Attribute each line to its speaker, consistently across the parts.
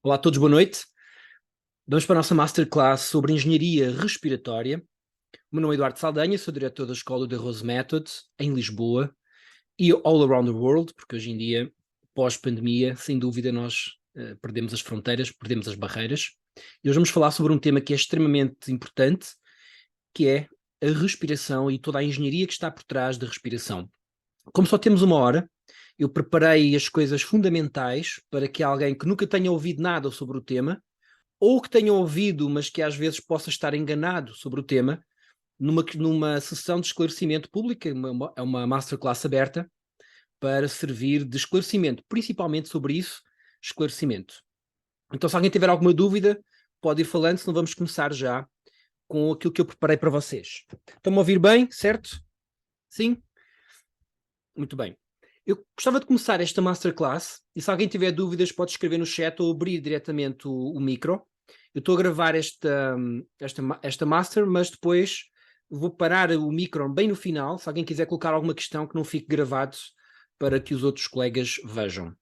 Speaker 1: Olá a todos, boa noite. Vamos para a nossa Masterclass sobre Engenharia Respiratória. O meu nome é Eduardo Saldanha, sou diretor da Escola de Rose Method, em Lisboa, e all around the world, porque hoje em dia, pós-pandemia, sem dúvida nós perdemos as fronteiras, perdemos as barreiras. E hoje vamos falar sobre um tema que é extremamente importante, que é a respiração e toda a engenharia que está por trás da respiração. Como só temos uma hora, eu preparei as coisas fundamentais para que alguém que nunca tenha ouvido nada sobre o tema ou que tenham ouvido, mas que às vezes possa estar enganado sobre o tema, numa sessão de esclarecimento pública, é uma masterclass aberta, para servir de esclarecimento, principalmente sobre isso, esclarecimento. Então, se alguém tiver alguma dúvida, pode ir falando, senão vamos começar já com aquilo que eu preparei para vocês. Estão-me a ouvir bem, certo? Sim? Muito bem. Eu gostava de começar esta masterclass, e se alguém tiver dúvidas pode escrever no chat ou abrir diretamente o micro. Eu estou a gravar esta master, mas depois vou parar o micro bem no final, se alguém quiser colocar alguma questão que não fique gravado para que os outros colegas vejam.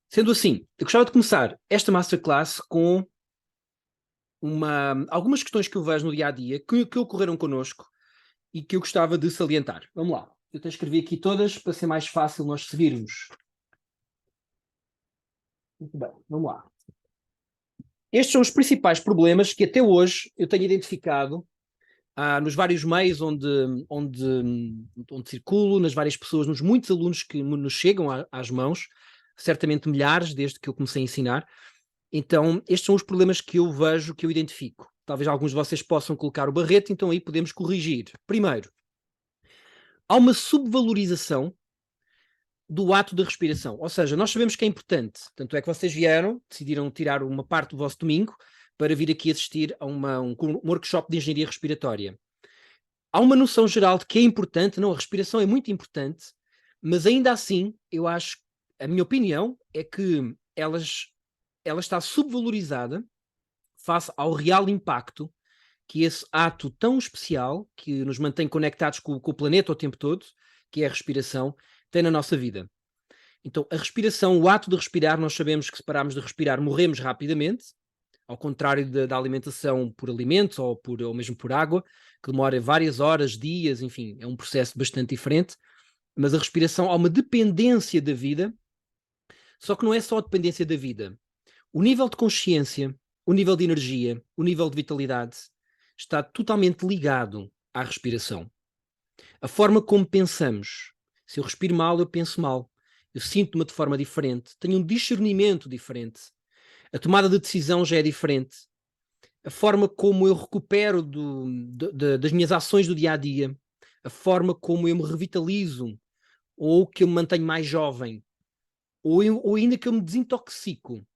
Speaker 1: Sendo assim, eu gostava de começar esta masterclass com algumas questões que eu vejo no dia-a-dia, que ocorreram connosco e que eu gostava de salientar. Vamos lá. Eu até escrevi aqui todas para ser mais fácil nós seguirmos. Muito bem, vamos lá. Estes são os principais problemas que até hoje eu tenho identificado nos vários meios onde circulo, nas várias pessoas, nos muitos alunos que nos chegam às mãos, certamente milhares desde que eu comecei a ensinar. Então, estes são os problemas que eu vejo, que eu identifico. Talvez alguns de vocês possam colocar o barrete, então aí podemos corrigir. Primeiro, há uma subvalorização do ato da respiração. Ou seja, nós sabemos que é importante. Tanto é que vocês decidiram tirar uma parte do vosso domingo para vir aqui assistir a um workshop de engenharia respiratória. Há uma noção geral de que é importante, não, a respiração é muito importante, mas ainda assim, eu acho, a minha opinião é que ela está subvalorizada face ao real impacto que esse ato tão especial, que nos mantém conectados com o planeta o tempo todo, que é a respiração, tem na nossa vida. Então, a respiração, o ato de respirar, nós sabemos que se pararmos de respirar, morremos rapidamente, ao contrário da alimentação por alimentos ou mesmo por água, que demora várias horas, dias, enfim, é um processo bastante diferente. Mas a respiração, há uma dependência da vida, só que não é só a dependência da vida. O nível de consciência, o nível de energia, o nível de vitalidade está totalmente ligado à respiração. A forma como pensamos. Se eu respiro mal, eu penso mal. Eu sinto-me de forma diferente. Tenho um discernimento diferente. A tomada de decisão já é diferente. A forma como eu recupero das minhas ações do dia a dia, a forma como eu me revitalizo, ou que eu me mantenho mais jovem, ou ainda que eu me desintoxico.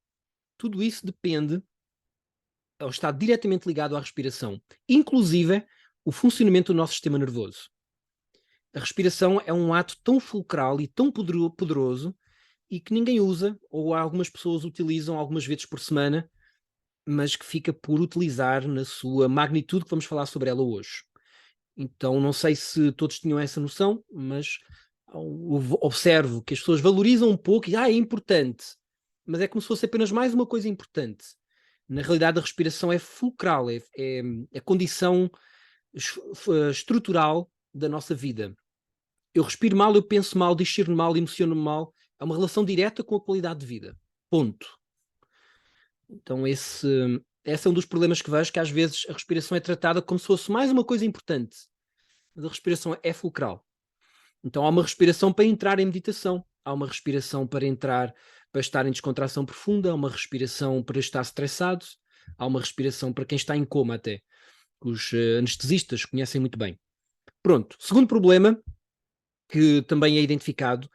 Speaker 1: Tudo isso depende, ou está diretamente ligado à respiração, inclusive o funcionamento do nosso sistema nervoso. A respiração é um ato tão fulcral e tão poderoso e que ninguém usa, ou algumas pessoas utilizam algumas vezes por semana, mas que fica por utilizar na sua magnitude, que vamos falar sobre ela hoje. Então, não sei se todos tinham essa noção, mas observo que as pessoas valorizam um pouco e é importante, mas é como se fosse apenas mais uma coisa importante. Na realidade, a respiração é fulcral, é a condição estrutural da nossa vida. Eu respiro mal, eu penso mal, discerno mal, emociono mal. É uma relação direta com a qualidade de vida. Ponto. Então esse é um dos problemas que vejo, que às vezes a respiração é tratada como se fosse mais uma coisa importante. Mas a respiração é fulcral. Então há uma respiração para entrar em meditação, há uma respiração para estar em descontração profunda, há uma respiração para estar estressado, há uma respiração para quem está em coma até. Os anestesistas conhecem muito bem. Pronto. Segundo problema, que também é identificado,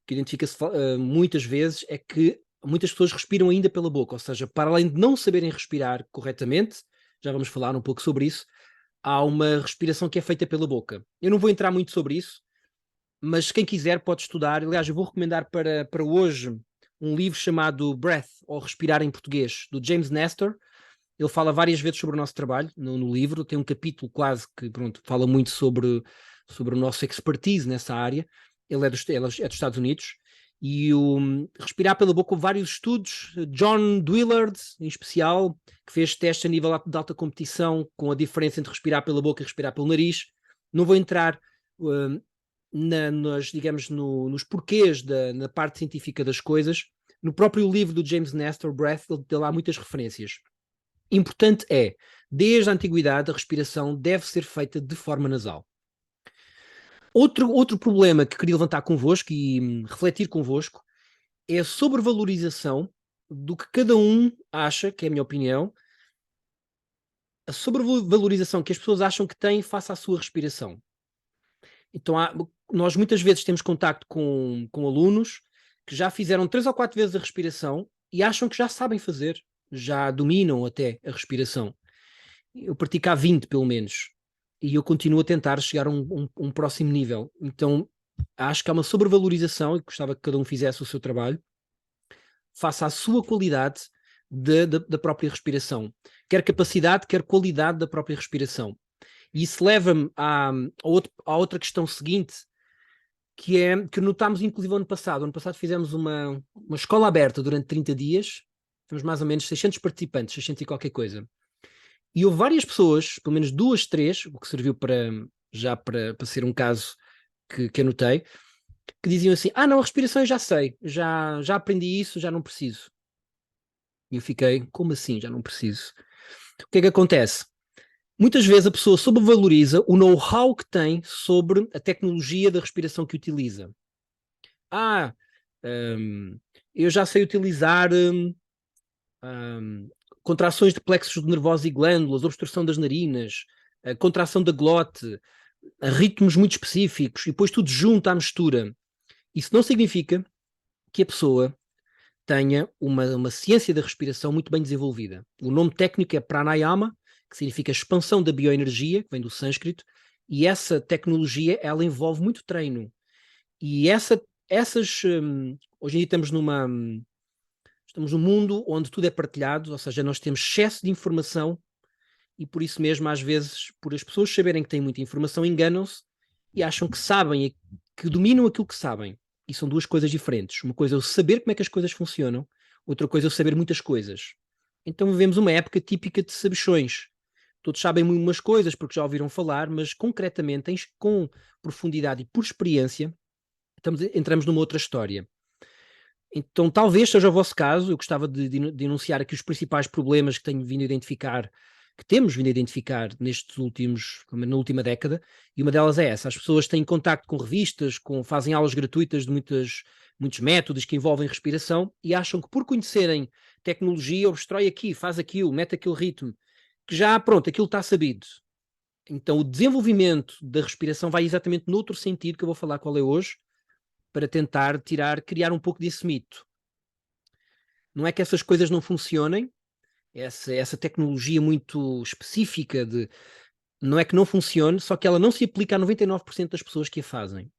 Speaker 1: que identifica-se muitas vezes, é que muitas pessoas respiram ainda pela boca, ou seja, para além de não saberem respirar corretamente, já vamos falar um pouco sobre isso, há uma respiração que é feita pela boca. Eu não vou entrar muito sobre isso, mas quem quiser pode estudar. Aliás, eu vou recomendar para hoje um livro chamado Breath, ou Respirar em Português, do James Nestor. Ele fala várias vezes sobre o nosso trabalho no livro, tem um capítulo quase que, pronto, fala muito sobre o nosso expertise nessa área. Ele é dos Estados Unidos E o respirar pela boca, houve vários estudos, John Dwillard, em especial, que fez testes a nível de alta competição com a diferença entre respirar pela boca e respirar pelo nariz. Não vou entrar digamos, nos porquês na parte científica das coisas. No próprio livro do James Nestor, Breath, ele tem lá muitas referências. Importante é, desde a antiguidade, a respiração deve ser feita de forma nasal. Outro problema que queria levantar convosco e refletir convosco é a sobrevalorização do que cada um acha, que é a minha opinião, a sobrevalorização que as pessoas acham que têm face à sua respiração. Então, nós muitas vezes temos contacto com alunos que já fizeram 3 ou 4 vezes a respiração e acham que já sabem fazer, já dominam até a respiração. Eu pratico há 20, pelo menos, e eu continuo a tentar chegar a um próximo nível. Então, acho que há uma sobrevalorização e gostava que cada um fizesse o seu trabalho face à sua qualidade da própria respiração. Quer capacidade, quer qualidade da própria respiração. E isso leva-me à outra questão seguinte, que é que notámos inclusive ano passado. Ano passado fizemos uma escola aberta durante 30 dias, temos mais ou menos 600 participantes, 600 e qualquer coisa. E houve várias pessoas, pelo menos 2, 3, o que serviu para ser um caso que anotei, que diziam assim, não, a respiração eu já sei, já aprendi isso, já não preciso. E eu fiquei, como assim, já não preciso? O que é que acontece? Muitas vezes a pessoa sobrevaloriza o know-how que tem sobre a tecnologia da respiração que utiliza. Eu já sei utilizar contrações de plexos nervosos e glândulas, obstrução das narinas, contração da glote, ritmos muito específicos, e depois tudo junto à mistura. Isso não significa que a pessoa tenha uma ciência da respiração muito bem desenvolvida. O nome técnico é pranayama, que significa expansão da bioenergia, que vem do sânscrito, e essa tecnologia, ela envolve muito treino. E hoje em dia estamos num mundo onde tudo é partilhado, ou seja, nós temos excesso de informação e por isso mesmo, às vezes, por as pessoas saberem que têm muita informação, enganam-se e acham que sabem, que dominam aquilo que sabem. E são duas coisas diferentes. Uma coisa é eu saber como é que as coisas funcionam, outra coisa é eu saber muitas coisas. Então vivemos uma época típica de sabichões. Todos sabem umas coisas porque já ouviram falar, mas concretamente, com profundidade e por experiência, entramos numa outra história. Então talvez seja o vosso caso. Eu gostava de enunciar aqui os principais problemas que temos vindo a identificar na última década, e uma delas é essa. As pessoas têm contacto com revistas, fazem aulas gratuitas de muitos métodos que envolvem respiração e acham que por conhecerem tecnologia, obstrói aqui, faz aquilo, mete aquele ritmo, que já, pronto, aquilo está sabido. Então o desenvolvimento da respiração vai exatamente noutro sentido, que eu vou falar qual é hoje, para tentar criar um pouco desse mito. Não é que essas coisas não funcionem, essa tecnologia muito específica não é que não funcione, só que ela não se aplica a 99% das pessoas que a fazem.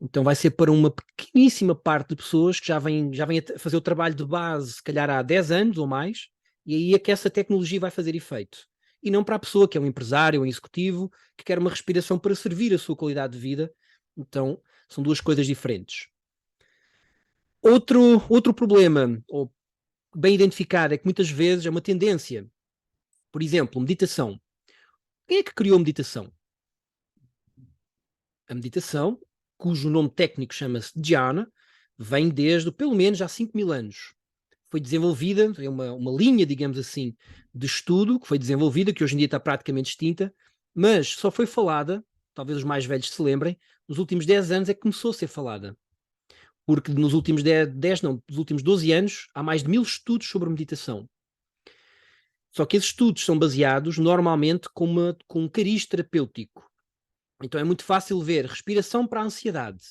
Speaker 1: Então vai ser para uma pequeníssima parte de pessoas que já vêm a fazer o trabalho de base, se calhar há 10 anos ou mais, e aí é que essa tecnologia vai fazer efeito. E não para a pessoa que é um empresário, um executivo, que quer uma respiração para servir a sua qualidade de vida. Então, são duas coisas diferentes. Outro problema, ou bem identificado, é que muitas vezes é uma tendência. Por exemplo, meditação. Quem é que criou a meditação? A meditação, cujo nome técnico chama-se Dhyana, vem desde pelo menos há 5.000 anos. Foi desenvolvida, é uma linha, digamos assim, de estudo que foi desenvolvida, que hoje em dia está praticamente extinta, mas só foi falada, talvez os mais velhos se lembrem, nos últimos 10 anos é que começou a ser falada. Porque nos últimos nos últimos 12 anos, há mais de 1.000 estudos sobre meditação. Só que esses estudos são baseados normalmente com um cariz terapêutico. Então é muito fácil ver respiração para a ansiedade.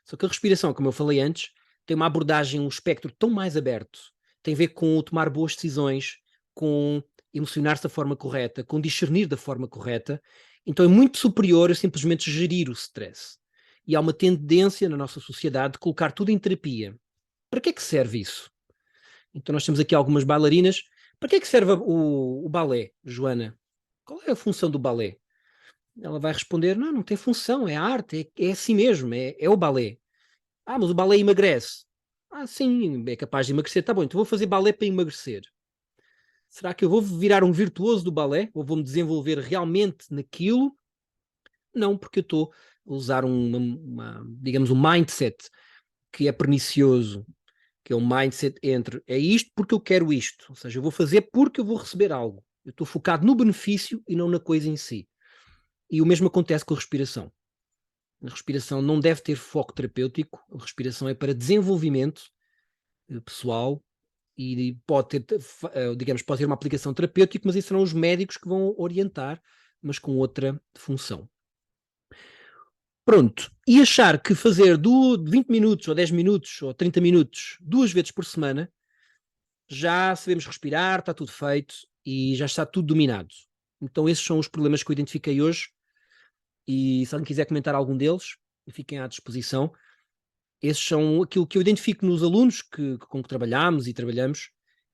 Speaker 1: Só que a respiração, como eu falei antes, tem uma abordagem, um espectro tão mais aberto. Tem a ver com tomar boas decisões, com emocionar-se da forma correta, com discernir da forma correta. Então é muito superior a simplesmente gerir o stress. E há uma tendência na nossa sociedade de colocar tudo em terapia. Para que é que serve isso? Então nós temos aqui algumas bailarinas. Para que é que serve o balé, Joana? Qual é a função do balé? Ela vai responder, não tem função, é arte, é assim mesmo, é o balé. Mas o balé emagrece. Sim, é capaz de emagrecer. Tá bom, então vou fazer balé para emagrecer. Será que eu vou virar um virtuoso do balé? Ou vou-me desenvolver realmente naquilo? Não, porque eu estou a usar digamos, um mindset que é pernicioso, que é um mindset entre é isto porque eu quero isto. Ou seja, eu vou fazer porque eu vou receber algo. Eu estou focado no benefício e não na coisa em si. E o mesmo acontece com a respiração. A respiração não deve ter foco terapêutico. A respiração é para desenvolvimento pessoal e pode ter, digamos, pode ter uma aplicação terapêutica, mas isso serão os médicos que vão orientar, mas com outra função. Pronto. E achar que fazer 20 minutos, ou 10 minutos, ou 30 minutos, 2 vezes por semana, já sabemos respirar, está tudo feito e já está tudo dominado. Então esses são os problemas que eu identifiquei hoje e se alguém quiser comentar algum deles, fiquem à disposição. Esses são aquilo que eu identifico nos alunos com que trabalhamos e trabalhamos,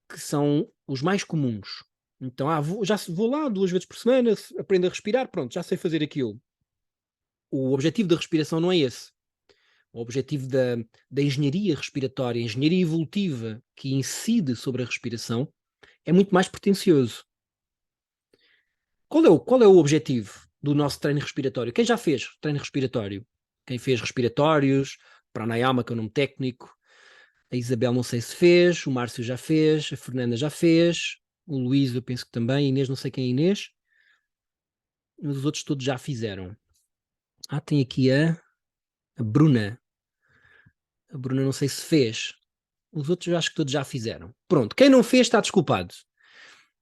Speaker 1: que são os mais comuns. Então, vou lá 2 vezes por semana, aprendo a respirar, pronto, já sei fazer aquilo. O objetivo da respiração não é esse. O objetivo da engenharia respiratória, a engenharia evolutiva que incide sobre a respiração, é muito mais pretencioso. Qual é o objetivo do nosso treino respiratório? Quem já fez treino respiratório? Quem fez respiratórios, pranayama, que é o nome técnico, a Isabel não sei se fez, o Márcio já fez, a Fernanda já fez, o Luís eu penso que também, a Inês não sei quem é Inês, mas os outros todos já fizeram. Tem aqui a Bruna. A Bruna não sei se fez. Os outros eu acho que todos já fizeram. Pronto, quem não fez está desculpado.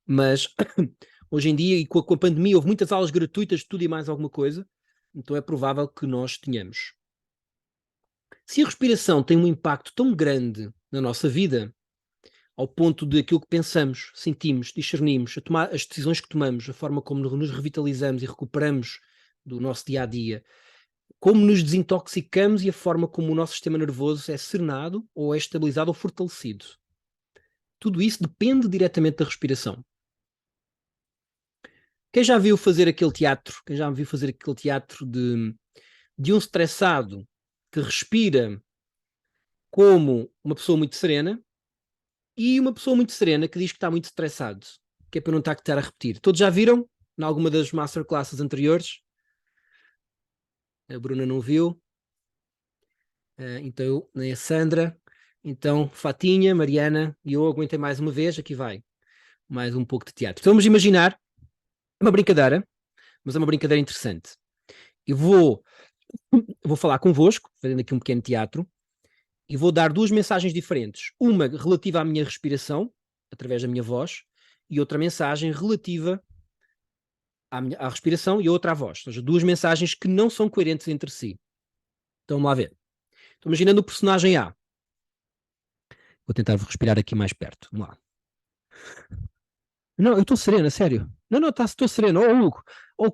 Speaker 1: Mas hoje em dia, e com a pandemia, houve muitas aulas gratuitas de tudo e mais alguma coisa, então é provável que nós tenhamos. Se a respiração tem um impacto tão grande na nossa vida, ao ponto de aquilo que pensamos, sentimos, discernimos, as decisões que tomamos, a forma como nos revitalizamos e recuperamos do nosso dia a dia, como nos desintoxicamos e a forma como o nosso sistema nervoso é serenado ou é estabilizado ou fortalecido. Tudo isso depende diretamente da respiração. Quem já viu fazer aquele teatro, quem já viu fazer aquele teatro de um estressado que respira como uma pessoa muito serena e uma pessoa muito serena que diz que está muito estressado, que é para não estar a estar a repetir. Todos já viram? Em alguma das masterclasses anteriores? A Bruna não viu. Então, nem a Sandra. Então, Fatinha, Mariana e eu aguentei mais uma vez. Aqui vai. Mais um pouco de teatro. Então, vamos imaginar uma brincadeira, mas é uma brincadeira interessante. Eu vou falar convosco, fazendo aqui um pequeno teatro, e vou dar 2 mensagens diferentes. Uma relativa à minha respiração, através da minha voz, e outra mensagem relativa à respiração e outra à voz. Ou seja, 2 mensagens que não são coerentes entre si. Então, vamos lá ver. Estou imaginando o personagem A. Vou tentar respirar aqui mais perto. Vamos lá. Não, eu estou serena, sério. Não, estou serena. Hugo,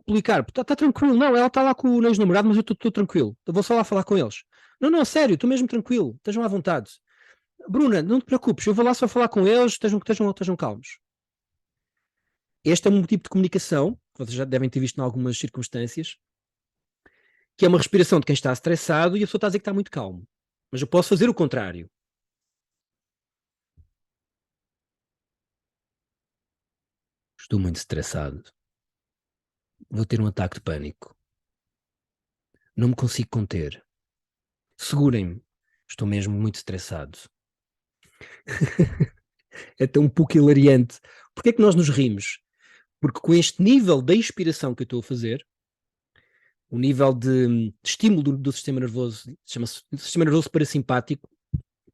Speaker 1: Policarpo, está tranquilo. Não, ela está lá com o ex-namorado, mas eu estou tranquilo. Eu vou só lá falar com eles. Não, sério, estou mesmo tranquilo. Estejam à vontade. Bruna, não te preocupes, eu vou lá só falar com eles, estejam calmos. Este é um tipo de comunicação, que vocês já devem ter visto em algumas circunstâncias, que é uma respiração de quem está estressado e a pessoa está a dizer que está muito calmo. Mas eu posso fazer o contrário. Estou muito estressado. Vou ter um ataque de pânico. Não me consigo conter. Segurem-me. Estou mesmo muito estressado. É até um pouco hilariante. Porquê é que nós nos rimos? Porque com este nível de inspiração que eu estou a fazer, o nível de estímulo do sistema nervoso, chama-se sistema nervoso parasimpático,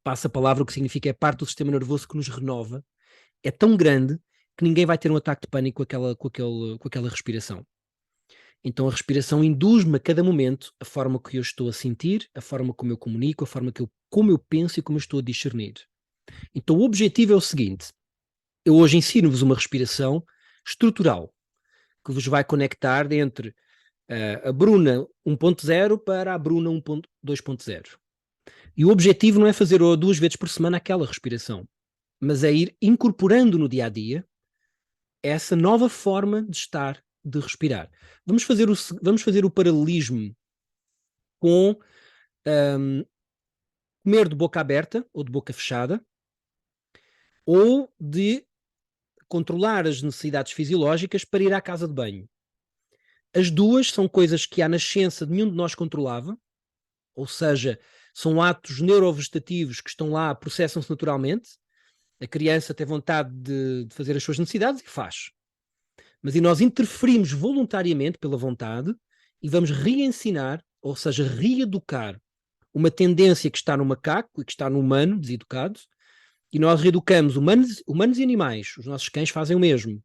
Speaker 1: passa a palavra, o que significa é parte do sistema nervoso que nos renova, é tão grande que ninguém vai ter um ataque de pânico com aquela respiração. Então a respiração induz-me a cada momento a forma que eu estou a sentir, a forma como eu comunico, a forma como eu penso e como eu estou a discernir. Então o objetivo é o seguinte: eu hoje ensino-vos uma respiração estrutural que vos vai conectar entre a Bruna 1.0 para a Bruna 2.0. E o objetivo não é fazer 2 vezes por semana aquela respiração, mas é ir incorporando no dia a dia essa nova forma de estar, de respirar. Vamos fazer o paralelismo com comer de boca aberta ou de boca fechada, ou de controlar as necessidades fisiológicas para ir à casa de banho. As duas são coisas que à nascença nenhum de nós controlava, ou seja, são atos neurovegetativos que estão lá, processam-se naturalmente. A criança tem vontade de fazer as suas necessidades e faz. Mas e nós interferimos voluntariamente pela vontade e vamos reensinar, ou seja, reeducar uma tendência que está no macaco e que está no humano deseducado, e nós reeducamos humanos e animais. Os nossos cães fazem o mesmo,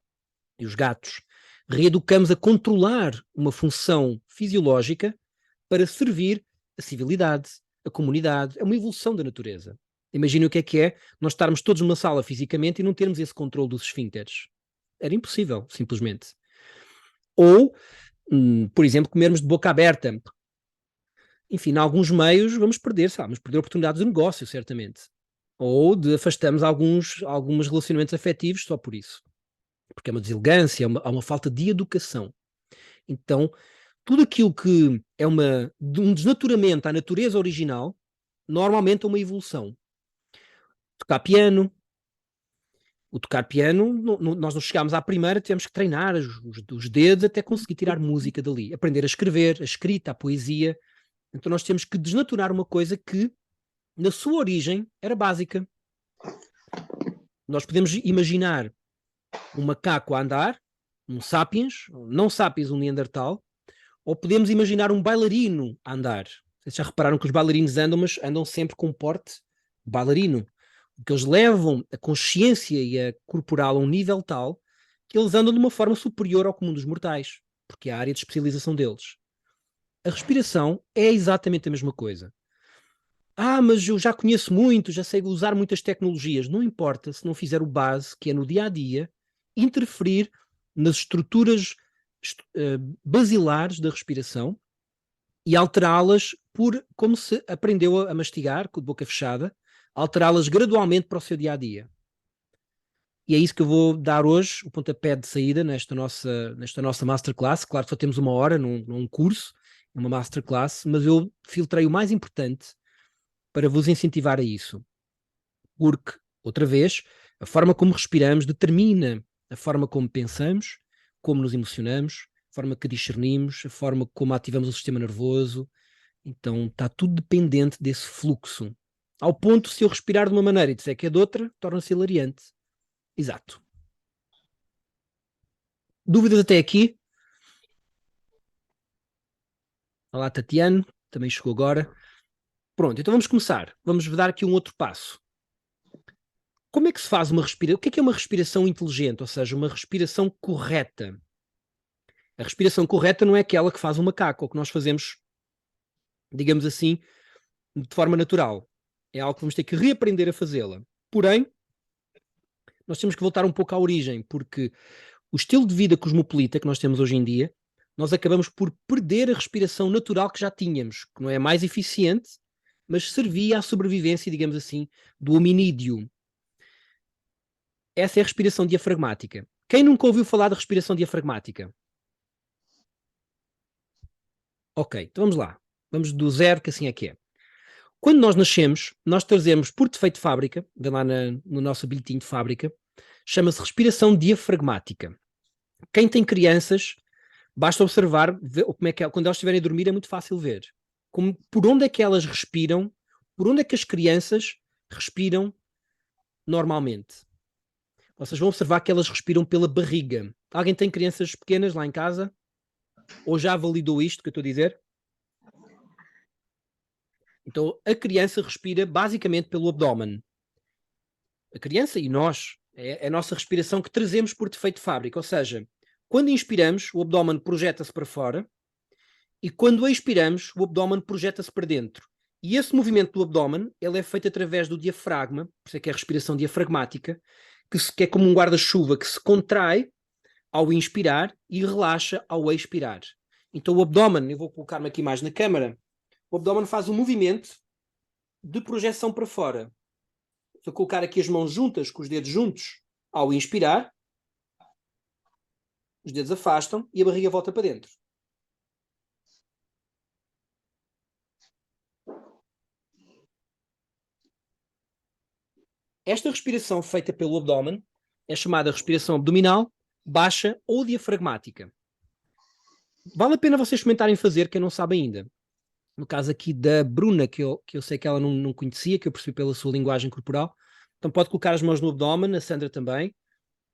Speaker 1: e os gatos. Reeducamos a controlar uma função fisiológica para servir a civilidade, a comunidade. É uma evolução da natureza. Imaginem o que é nós estarmos todos numa sala fisicamente e não termos esse controle dos esfíncteres. Era impossível, simplesmente. Ou, por exemplo, comermos de boca aberta. Enfim, em alguns meios vamos perder, sabe? Vamos perder oportunidades de negócio, certamente. Ou de afastamos alguns relacionamentos afetivos só por isso. Porque é uma deselegância, há uma falta de educação. Então, tudo aquilo que é um desnaturamento à natureza original, normalmente é uma evolução. Tocar piano. O tocar piano, nós não chegámos à primeira, tivemos que treinar os dedos até conseguir tirar música dali. Aprender a escrever, a escrita, a poesia. Então nós temos que desnaturar uma coisa que, na sua origem, era básica. Nós podemos imaginar um macaco a andar, um sapiens, não sapiens, um neandertal, ou podemos imaginar um bailarino a andar. Vocês já repararam que os bailarinos andam, mas andam sempre com porte bailarino. Porque eles levam a consciência e a corporal a um nível tal que eles andam de uma forma superior ao comum dos mortais, porque é a área de especialização deles. A respiração é exatamente a mesma coisa. Mas eu já conheço muito, já sei usar muitas tecnologias. Não importa se não fizer o base, que é no dia a dia, interferir nas estruturas basilares da respiração e alterá-las por como se aprendeu a mastigar, com a boca fechada, alterá-las gradualmente para o seu dia a dia. E é isso que eu vou dar hoje, o pontapé de saída nesta nossa masterclass. Claro que só temos uma hora num curso, uma masterclass, mas eu filtrei o mais importante para vos incentivar a isso. Porque, outra vez, a forma como respiramos determina a forma como pensamos, como nos emocionamos, a forma que discernimos, a forma como ativamos o sistema nervoso. Então está tudo dependente desse fluxo. Ao ponto, se eu respirar de uma maneira e disser que é de outra, torna-se hilariante. Exato. Dúvidas até aqui? Olá, Tatiane, também chegou agora. Pronto, então vamos começar. Vamos dar aqui um outro passo. Como é que se faz uma respiração? O que é uma respiração inteligente? Ou seja, uma respiração correta. A respiração correta não é aquela que faz o macaco, ou que nós fazemos, digamos assim, de forma natural. É algo que vamos ter que reaprender a fazê-la. Porém, nós temos que voltar um pouco à origem, porque o estilo de vida cosmopolita que nós temos hoje em dia, nós acabamos por perder a respiração natural que já tínhamos, que não é mais eficiente, mas servia à sobrevivência, digamos assim, do hominídeo. Essa é a respiração diafragmática. Quem nunca ouviu falar da respiração diafragmática? Ok, então vamos lá. Vamos do zero, que assim é que é. Quando nós nascemos, nós trazemos por defeito de fábrica, vem lá no nosso bilhetinho de fábrica, chama-se respiração diafragmática. Quem tem crianças, basta observar como é que quando elas estiverem a dormir é muito fácil ver. Por onde é que elas respiram, por onde é que as crianças respiram normalmente. Vocês vão observar que elas respiram pela barriga. Alguém tem crianças pequenas lá em casa? Ou já validou isto que eu estou a dizer? Então, a criança respira basicamente pelo abdômen. A criança e nós, é a nossa respiração que trazemos por defeito de fábrica. Ou seja, quando inspiramos, o abdômen projeta-se para fora e quando expiramos, o abdômen projeta-se para dentro. E esse movimento do abdômen, ele é feito através do diafragma, por isso é que é a respiração diafragmática, que é como um guarda-chuva que se contrai ao inspirar e relaxa ao expirar. Então o abdômen, eu vou colocar-me aqui mais na câmara, o abdômen faz um movimento de projeção para fora. Se eu colocar aqui as mãos juntas, com os dedos juntos, ao inspirar, os dedos afastam e a barriga volta para dentro. Esta respiração feita pelo abdômen é chamada respiração abdominal, baixa ou diafragmática. Vale a pena vocês experimentarem fazer, quem não sabe ainda. No caso aqui da Bruna, que eu sei que ela não conhecia, que eu percebi pela sua linguagem corporal. Então pode colocar as mãos no abdômen, a Sandra também.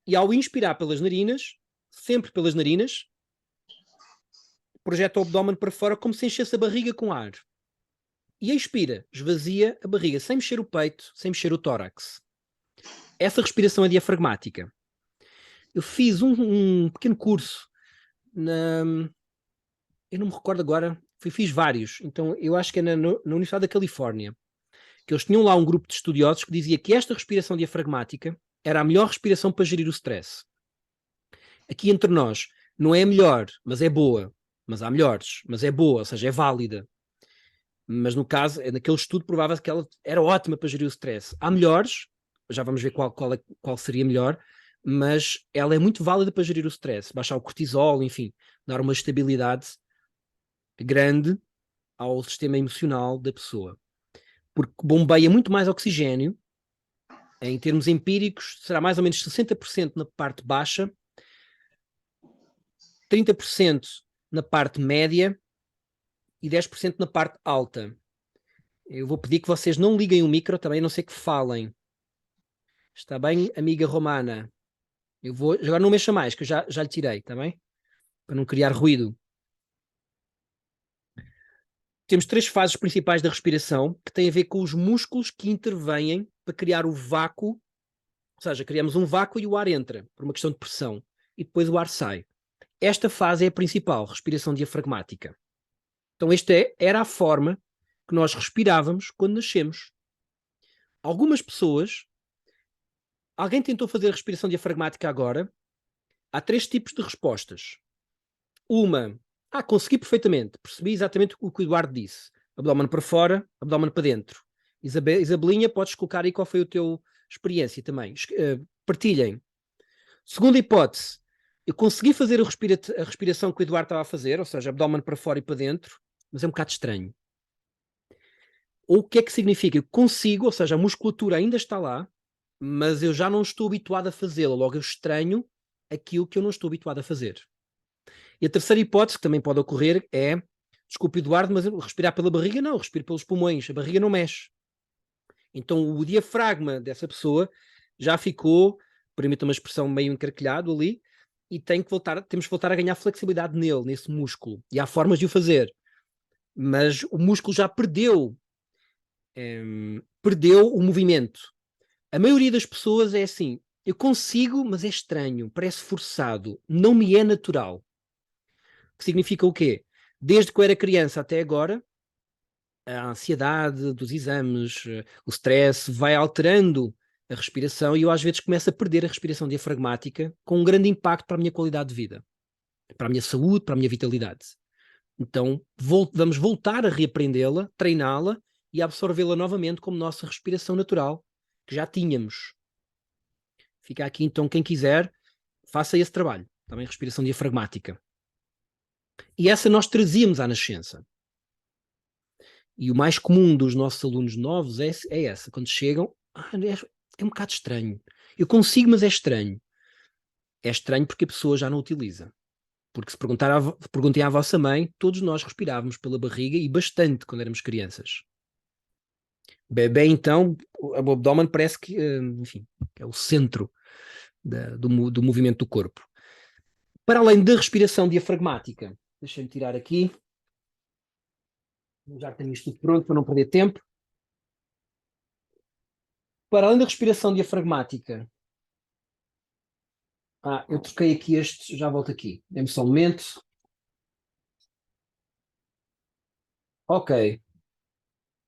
Speaker 1: E ao inspirar pelas narinas, sempre pelas narinas, projeta o abdômen para fora como se enchesse a barriga com ar. E expira, esvazia a barriga, sem mexer o peito, sem mexer o tórax. Essa respiração é diafragmática. Eu fiz um pequeno curso eu não me recordo agora, fiz vários, então eu acho que é na Universidade da Califórnia, que eles tinham lá um grupo de estudiosos que dizia que esta respiração diafragmática era a melhor respiração para gerir o stress. Aqui entre nós, não é a melhor, mas é boa. Mas há melhores, mas é boa, ou seja, é válida. Mas no caso, naquele estudo provava-se que ela era ótima para gerir o stress. Há melhores, já vamos ver qual seria melhor, mas ela é muito válida para gerir o stress, baixar o cortisol, enfim, dar uma estabilidade grande ao sistema emocional da pessoa. Porque bombeia muito mais oxigênio, em termos empíricos, será mais ou menos 60% na parte baixa, 30% na parte média e 10% na parte alta. Eu vou pedir que vocês não liguem o micro também, a não ser que falem. Está bem, amiga Romana? Eu vou, agora não mexa mais, que eu já lhe tirei, está bem? Para não criar ruído. Temos 3 fases principais da respiração, que têm a ver com os músculos que intervêm para criar o vácuo, ou seja, criamos um vácuo e o ar entra, por uma questão de pressão, e depois o ar sai. Esta fase é a principal, respiração diafragmática. Então esta era a forma que nós respirávamos quando nascemos. Algumas pessoas, alguém tentou fazer respiração diafragmática agora, há 3 tipos de respostas. Uma, consegui perfeitamente, percebi exatamente o que o Eduardo disse. Abdômen para fora, abdômen para dentro. Isabelinha, podes colocar aí qual foi a tua experiência também. Partilhem. Segunda hipótese, eu consegui fazer a respiração que o Eduardo estava a fazer, ou seja, abdômen para fora e para dentro, mas é um bocado estranho. Ou o que é que significa? Eu consigo, ou seja, a musculatura ainda está lá, mas eu já não estou habituado a fazê-la, logo eu estranho aquilo que eu não estou habituado a fazer. E a terceira hipótese que também pode ocorrer é, desculpe Eduardo, mas respirar pela barriga não, eu respiro pelos pulmões, a barriga não mexe. Então o diafragma dessa pessoa já ficou, permita uma expressão meio encaracolhado ali, e temos que voltar a ganhar flexibilidade nele, nesse músculo. E há formas de o fazer. Mas o músculo já perdeu o movimento. A maioria das pessoas é assim, eu consigo, mas é estranho, parece forçado, não me é natural. Que significa o quê? Desde que eu era criança até agora, a ansiedade dos exames, o stress vai alterando a respiração e eu às vezes começo a perder a respiração diafragmática com um grande impacto para a minha qualidade de vida, para a minha saúde, para a minha vitalidade. Então vamos voltar a reaprendê-la, treiná-la e absorvê-la novamente como nossa respiração natural, que já tínhamos. Fica aqui então quem quiser, faça esse trabalho, também respiração diafragmática. E essa nós trazíamos à nascença. E o mais comum dos nossos alunos novos é essa, quando chegam, é um bocado estranho. Eu consigo, mas é estranho. É estranho porque a pessoa já não utiliza. Porque se perguntem à vossa mãe, todos nós respirávamos pela barriga e bastante quando éramos crianças. Bebê, então, o abdômen parece que, enfim, é o centro do movimento do corpo. Para além da respiração diafragmática, deixem-me tirar aqui, já tenho isto tudo pronto para não perder tempo. Para além da respiração diafragmática, eu troquei aqui este, já volto aqui. Dê-me só um momento. Ok.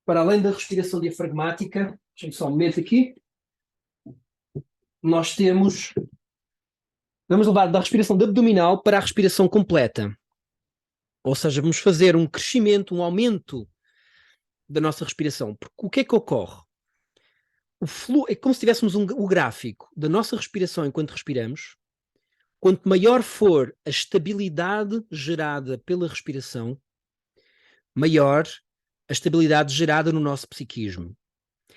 Speaker 1: Para além da respiração diafragmática, deixem-me só um momento aqui. Nós temos. Vamos levar da respiração abdominal para a respiração completa. Ou seja, vamos fazer um crescimento, um aumento da nossa respiração. Porque o que é que ocorre? O fluxo é como se tivéssemos o gráfico da nossa respiração enquanto respiramos. Quanto maior for a estabilidade gerada pela respiração, maior a estabilidade gerada no nosso psiquismo.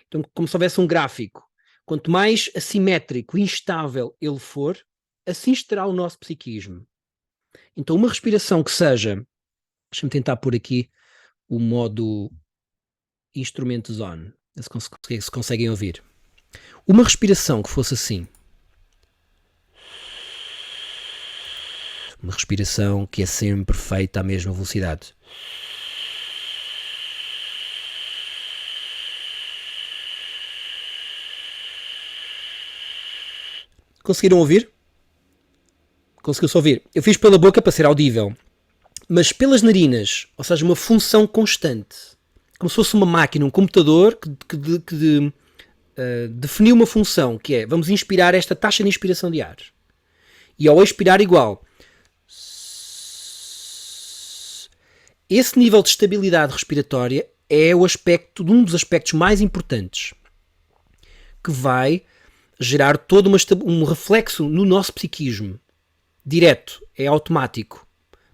Speaker 1: Então, como se houvesse um gráfico. Quanto mais assimétrico, instável ele for, assim estará o nosso psiquismo. Então, uma respiração que seja... Deixa-me tentar pôr aqui o modo instrumentos on, se conseguem ouvir. Uma respiração que fosse assim. Uma respiração que é sempre feita à mesma velocidade. Conseguiram ouvir? Conseguiu-se ouvir? Eu fiz pela boca para ser audível, mas pelas narinas, ou seja, uma função constante, como se fosse uma máquina, um computador que definiu uma função, que é, vamos inspirar esta taxa de inspiração de ar. E ao expirar igual. Esse nível de estabilidade respiratória é um dos aspectos mais importantes, que vai gerar todo um reflexo no nosso psiquismo. Direto, é automático.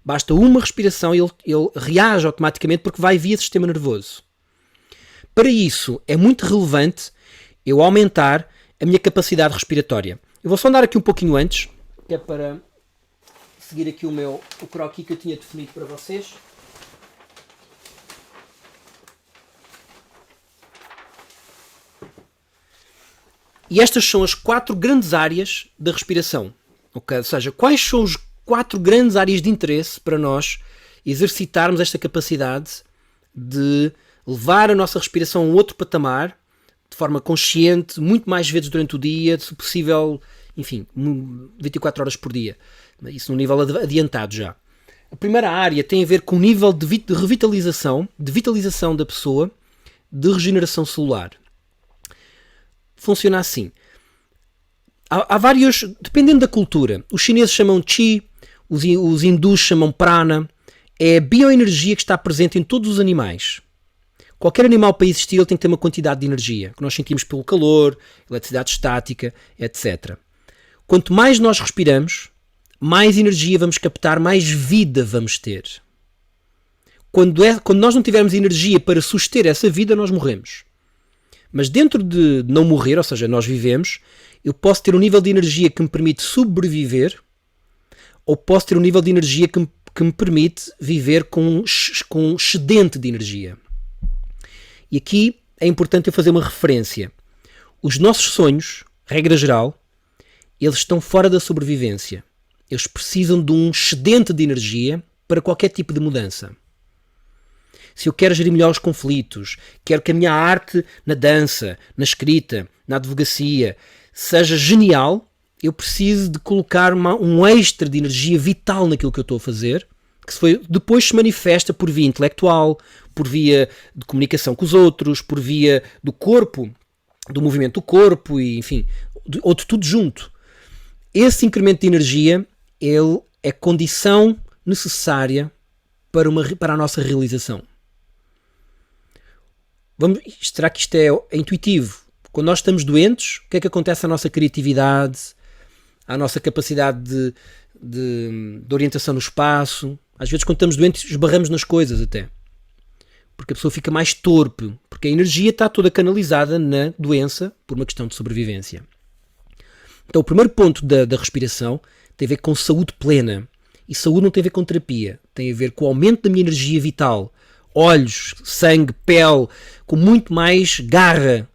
Speaker 1: Basta uma respiração e ele reage automaticamente porque vai via sistema nervoso. Para isso, é muito relevante eu aumentar a minha capacidade respiratória. Eu vou só andar aqui um pouquinho antes, que é para seguir aqui o croquis que eu tinha definido para vocês. E estas são as 4 grandes áreas da respiração. Okay? Ou seja, quais são as 4 grandes áreas de interesse para nós exercitarmos esta capacidade de levar a nossa respiração a um outro patamar, de forma consciente, muito mais vezes durante o dia, se possível, enfim, 24 horas por dia. Isso num nível adiantado já. A primeira área tem a ver com o nível de revitalização, de vitalização da pessoa, de regeneração celular. Funciona assim. Há vários, dependendo da cultura. Os chineses chamam Qi, os hindus chamam Prana. É a bioenergia que está presente em todos os animais. Qualquer animal para existir ele tem que ter uma quantidade de energia, que nós sentimos pelo calor, eletricidade estática, etc. Quanto mais nós respiramos, mais energia vamos captar, mais vida vamos ter. Quando nós não tivermos energia para suster essa vida, nós morremos. Mas dentro de não morrer, ou seja, nós vivemos, eu posso ter um nível de energia que me permite sobreviver, ou posso ter um nível de energia que me permite viver com excedente de energia. E aqui é importante eu fazer uma referência. Os nossos sonhos, regra geral, eles estão fora da sobrevivência. Eles precisam de um excedente de energia para qualquer tipo de mudança. Se eu quero gerir melhor os conflitos, quero que a minha arte na dança, na escrita, na advocacia seja genial, eu preciso de colocar um extra de energia vital naquilo que eu estou a fazer, que depois se manifesta por via intelectual, por via de comunicação com os outros, por via do corpo, do movimento do corpo, e, enfim, ou de tudo junto. Esse incremento de energia ele é condição necessária para a nossa realização. Será que isto é intuitivo? Quando nós estamos doentes, o que é que acontece à nossa criatividade, à nossa capacidade de orientação no espaço? Às vezes, quando estamos doentes, esbarramos nas coisas até. Porque a pessoa fica mais torpe, porque a energia está toda canalizada na doença por uma questão de sobrevivência. Então, o primeiro ponto da respiração tem a ver com saúde plena. E saúde não tem a ver com terapia. Tem a ver com o aumento da minha energia vital. Olhos, sangue, pele, com muito mais garra.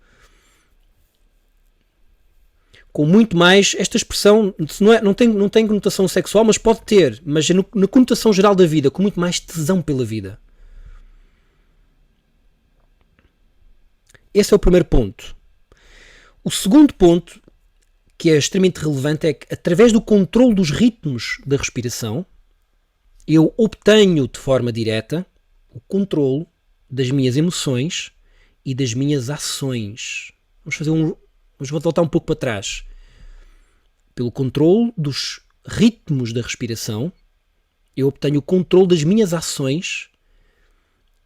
Speaker 1: Com muito mais... Esta expressão não tem conotação sexual, mas pode ter. Mas na conotação geral da vida, com muito mais tesão pela vida. Esse é o primeiro ponto. O segundo ponto, que é extremamente relevante, é que através do controle dos ritmos da respiração, eu obtenho de forma direta o controle das minhas emoções e das minhas ações. Vamos voltar um pouco para trás. Pelo controle dos ritmos da respiração, eu obtenho o controle das minhas ações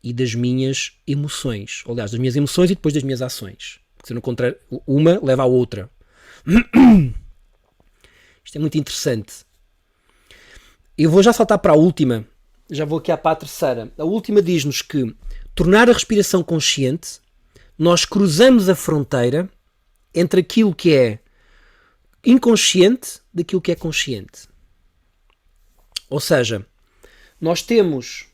Speaker 1: e das minhas emoções. Aliás, das minhas emoções e depois das minhas ações. Porque se não contrário, uma leva à outra. Isto é muito interessante. Eu vou já saltar para a última. Já vou aqui para a terceira. A última diz-nos que tornar a respiração consciente, nós cruzamos a fronteira entre aquilo que é inconsciente daquilo que é consciente. Ou seja, nós temos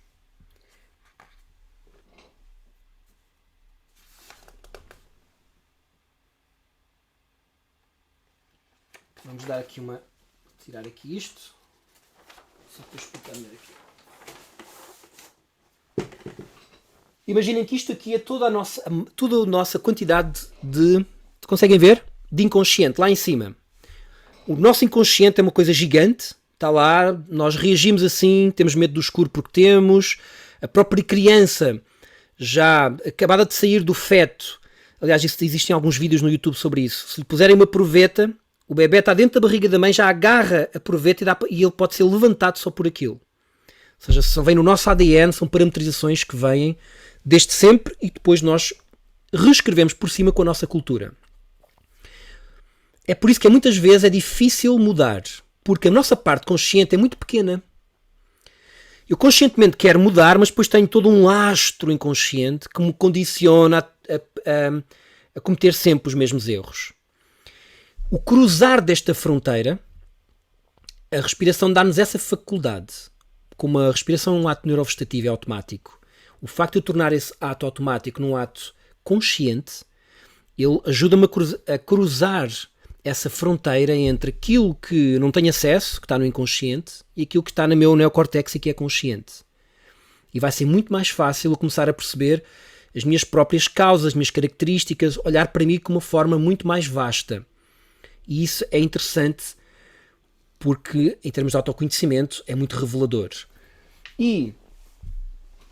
Speaker 1: vamos dar aqui uma tirar aqui isto só para explicar melhor aqui. Imaginem que isto aqui é toda a nossa quantidade de conseguem ver? De inconsciente, lá em cima. O nosso inconsciente é uma coisa gigante, está lá, nós reagimos assim, temos medo do escuro porque temos, a própria criança já acabada de sair do feto, aliás existem alguns vídeos no YouTube sobre isso, se lhe puserem uma proveta, o bebê está dentro da barriga da mãe, já agarra a proveta e ele pode ser levantado só por aquilo. Ou seja, se vem no nosso ADN, são parametrizações que vêm desde sempre e depois nós reescrevemos por cima com a nossa cultura. É por isso que muitas vezes é difícil mudar, porque a nossa parte consciente é muito pequena. Eu conscientemente quero mudar, mas depois tenho todo um lastro inconsciente que me condiciona a cometer sempre os mesmos erros. O cruzar desta fronteira, a respiração dá-nos essa faculdade. Como a respiração é um ato neurovegetativo, é automático. O facto de eu tornar esse ato automático num ato consciente, ele ajuda-me a cruzar essa fronteira entre aquilo que não tenho acesso, que está no inconsciente, e aquilo que está no meu neocórtex e que é consciente. E vai ser muito mais fácil eu começar a perceber as minhas próprias causas, as minhas características, olhar para mim com uma forma muito mais vasta. E isso é interessante porque, em termos de autoconhecimento, é muito revelador. E,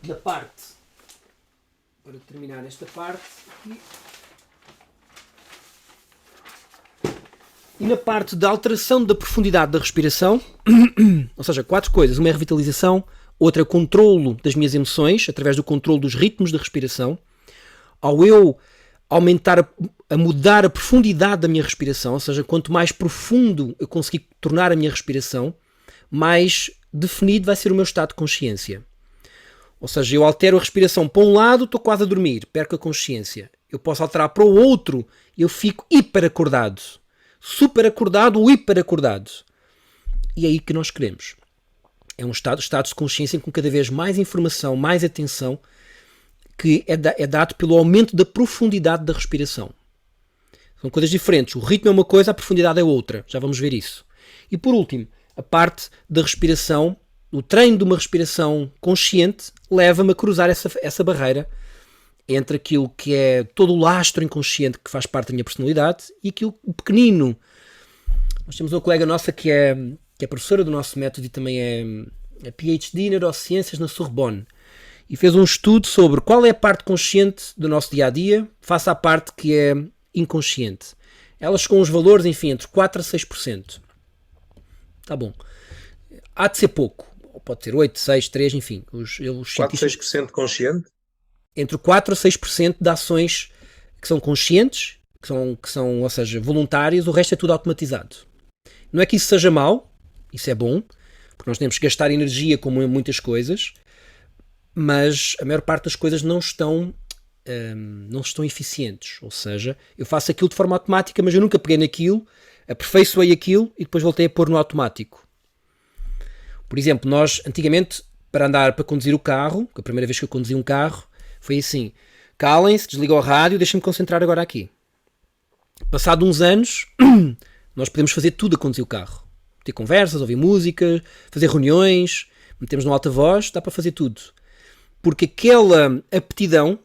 Speaker 1: na parte, para terminar esta parte, e na parte da alteração da profundidade da respiração, ou seja, 4 coisas. Uma é a revitalização, outra é o controlo das minhas emoções, através do controlo dos ritmos da respiração. Ao eu aumentar, a mudar a profundidade da minha respiração, ou seja, quanto mais profundo eu conseguir tornar a minha respiração, mais definido vai ser o meu estado de consciência. Ou seja, eu altero a respiração para um lado, estou quase a dormir, perco a consciência. Eu posso alterar para o outro, eu fico hiper acordado. Super acordado ou hiper acordado. E é aí que nós queremos. É um estado de consciência com cada vez mais informação, mais atenção, que é dado pelo aumento da profundidade da respiração. São coisas diferentes. O ritmo é uma coisa, a profundidade é outra. Já vamos ver isso. E por último, a parte da respiração, o treino de uma respiração consciente, leva-me a cruzar essa barreira entre aquilo que é todo o lastro inconsciente que faz parte da minha personalidade e aquilo pequenino. Nós temos uma colega nossa que é professora do nosso método e também é PhD em Neurociências na Sorbonne e fez um estudo sobre qual é a parte consciente do nosso dia-a-dia face à parte que é inconsciente. Ela chegou a uns valores, enfim, entre 4% a 6%. Tá bom. Há de ser pouco. Pode ser 8, 6, 3, enfim. Os
Speaker 2: 4, 6% consciente?
Speaker 1: Entre 4% a 6% de ações que são conscientes, que são, ou seja, voluntárias, o resto é tudo automatizado. Não é que isso seja mau, isso é bom, porque nós temos que gastar energia como em muitas coisas, mas a maior parte das coisas não estão eficientes. Ou seja, eu faço aquilo de forma automática, mas eu nunca peguei naquilo, aperfeiçoei aquilo e depois voltei a pôr no automático. Por exemplo, nós antigamente, para conduzir o carro, a primeira vez que eu conduzi um carro, foi assim: calem-se, desliga o rádio, deixem-me concentrar agora aqui. Passado uns anos, nós podemos fazer tudo a conduzir o carro. Ter conversas, ouvir música, fazer reuniões, metemos no alta-voz, dá para fazer tudo. Porque aquela aptidão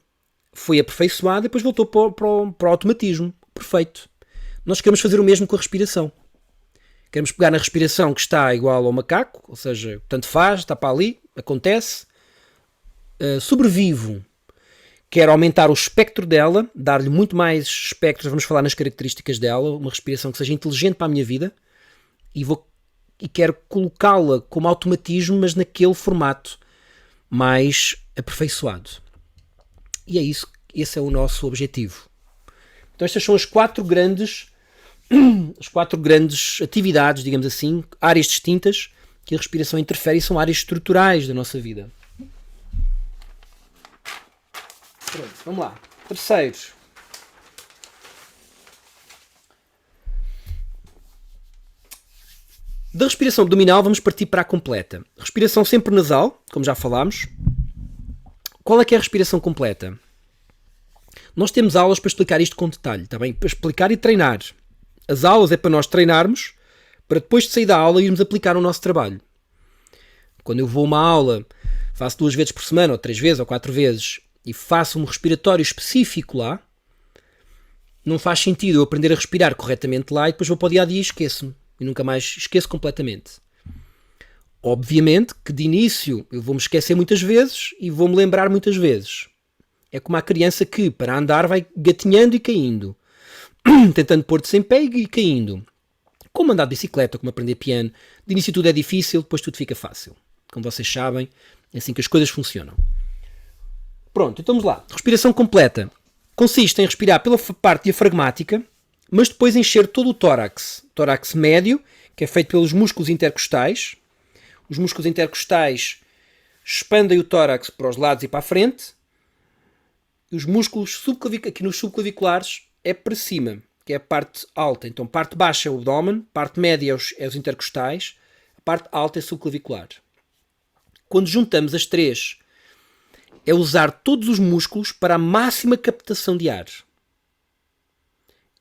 Speaker 1: foi aperfeiçoada e depois voltou para o automatismo. Perfeito. Nós queremos fazer o mesmo com a respiração. Queremos pegar na respiração que está igual ao macaco, ou seja, tanto faz, está para ali, acontece, sobrevivo. Quero aumentar o espectro dela, dar-lhe muito mais espectros, vamos falar nas características dela, uma respiração que seja inteligente para a minha vida e quero colocá-la como automatismo, mas naquele formato mais aperfeiçoado. E é isso, esse é o nosso objetivo. Então estas são as 4 grandes atividades, digamos assim, áreas distintas que a respiração interfere e são áreas estruturais da nossa vida. Pronto, vamos lá. Terceiro. Da respiração abdominal vamos partir para a completa. Respiração sempre nasal, como já falámos. Qual é que é a respiração completa? Nós temos aulas para explicar isto com detalhe, está bem? Para explicar e treinar. As aulas é para nós treinarmos, para depois de sair da aula irmos aplicar o nosso trabalho. Quando eu vou a uma aula, faço 2 vezes por semana, ou 3 vezes, ou 4 vezes, e faço um respiratório específico lá, não faz sentido eu aprender a respirar corretamente lá e depois vou para o dia a dia e esqueço-me. E nunca mais esqueço completamente. Obviamente que de início eu vou-me esquecer muitas vezes e vou-me lembrar muitas vezes. É como a criança que, para andar, vai gatinhando e caindo. Tentando pôr-se em pé e caindo. Como andar de bicicleta, como aprender piano. De início tudo é difícil, depois tudo fica fácil. Como vocês sabem, é assim que as coisas funcionam. Pronto, então vamos lá. Respiração completa. Consiste em respirar pela parte diafragmática, mas depois encher todo o tórax. Tórax médio, que é feito pelos músculos intercostais. Os músculos intercostais expandem o tórax para os lados e para a frente. E os músculos aqui nos subclaviculares é para cima, que é a parte alta. Então, parte baixa é o abdômen, parte média é os intercostais, a parte alta é subclavicular. Quando juntamos as três, é usar todos os músculos para a máxima captação de ar.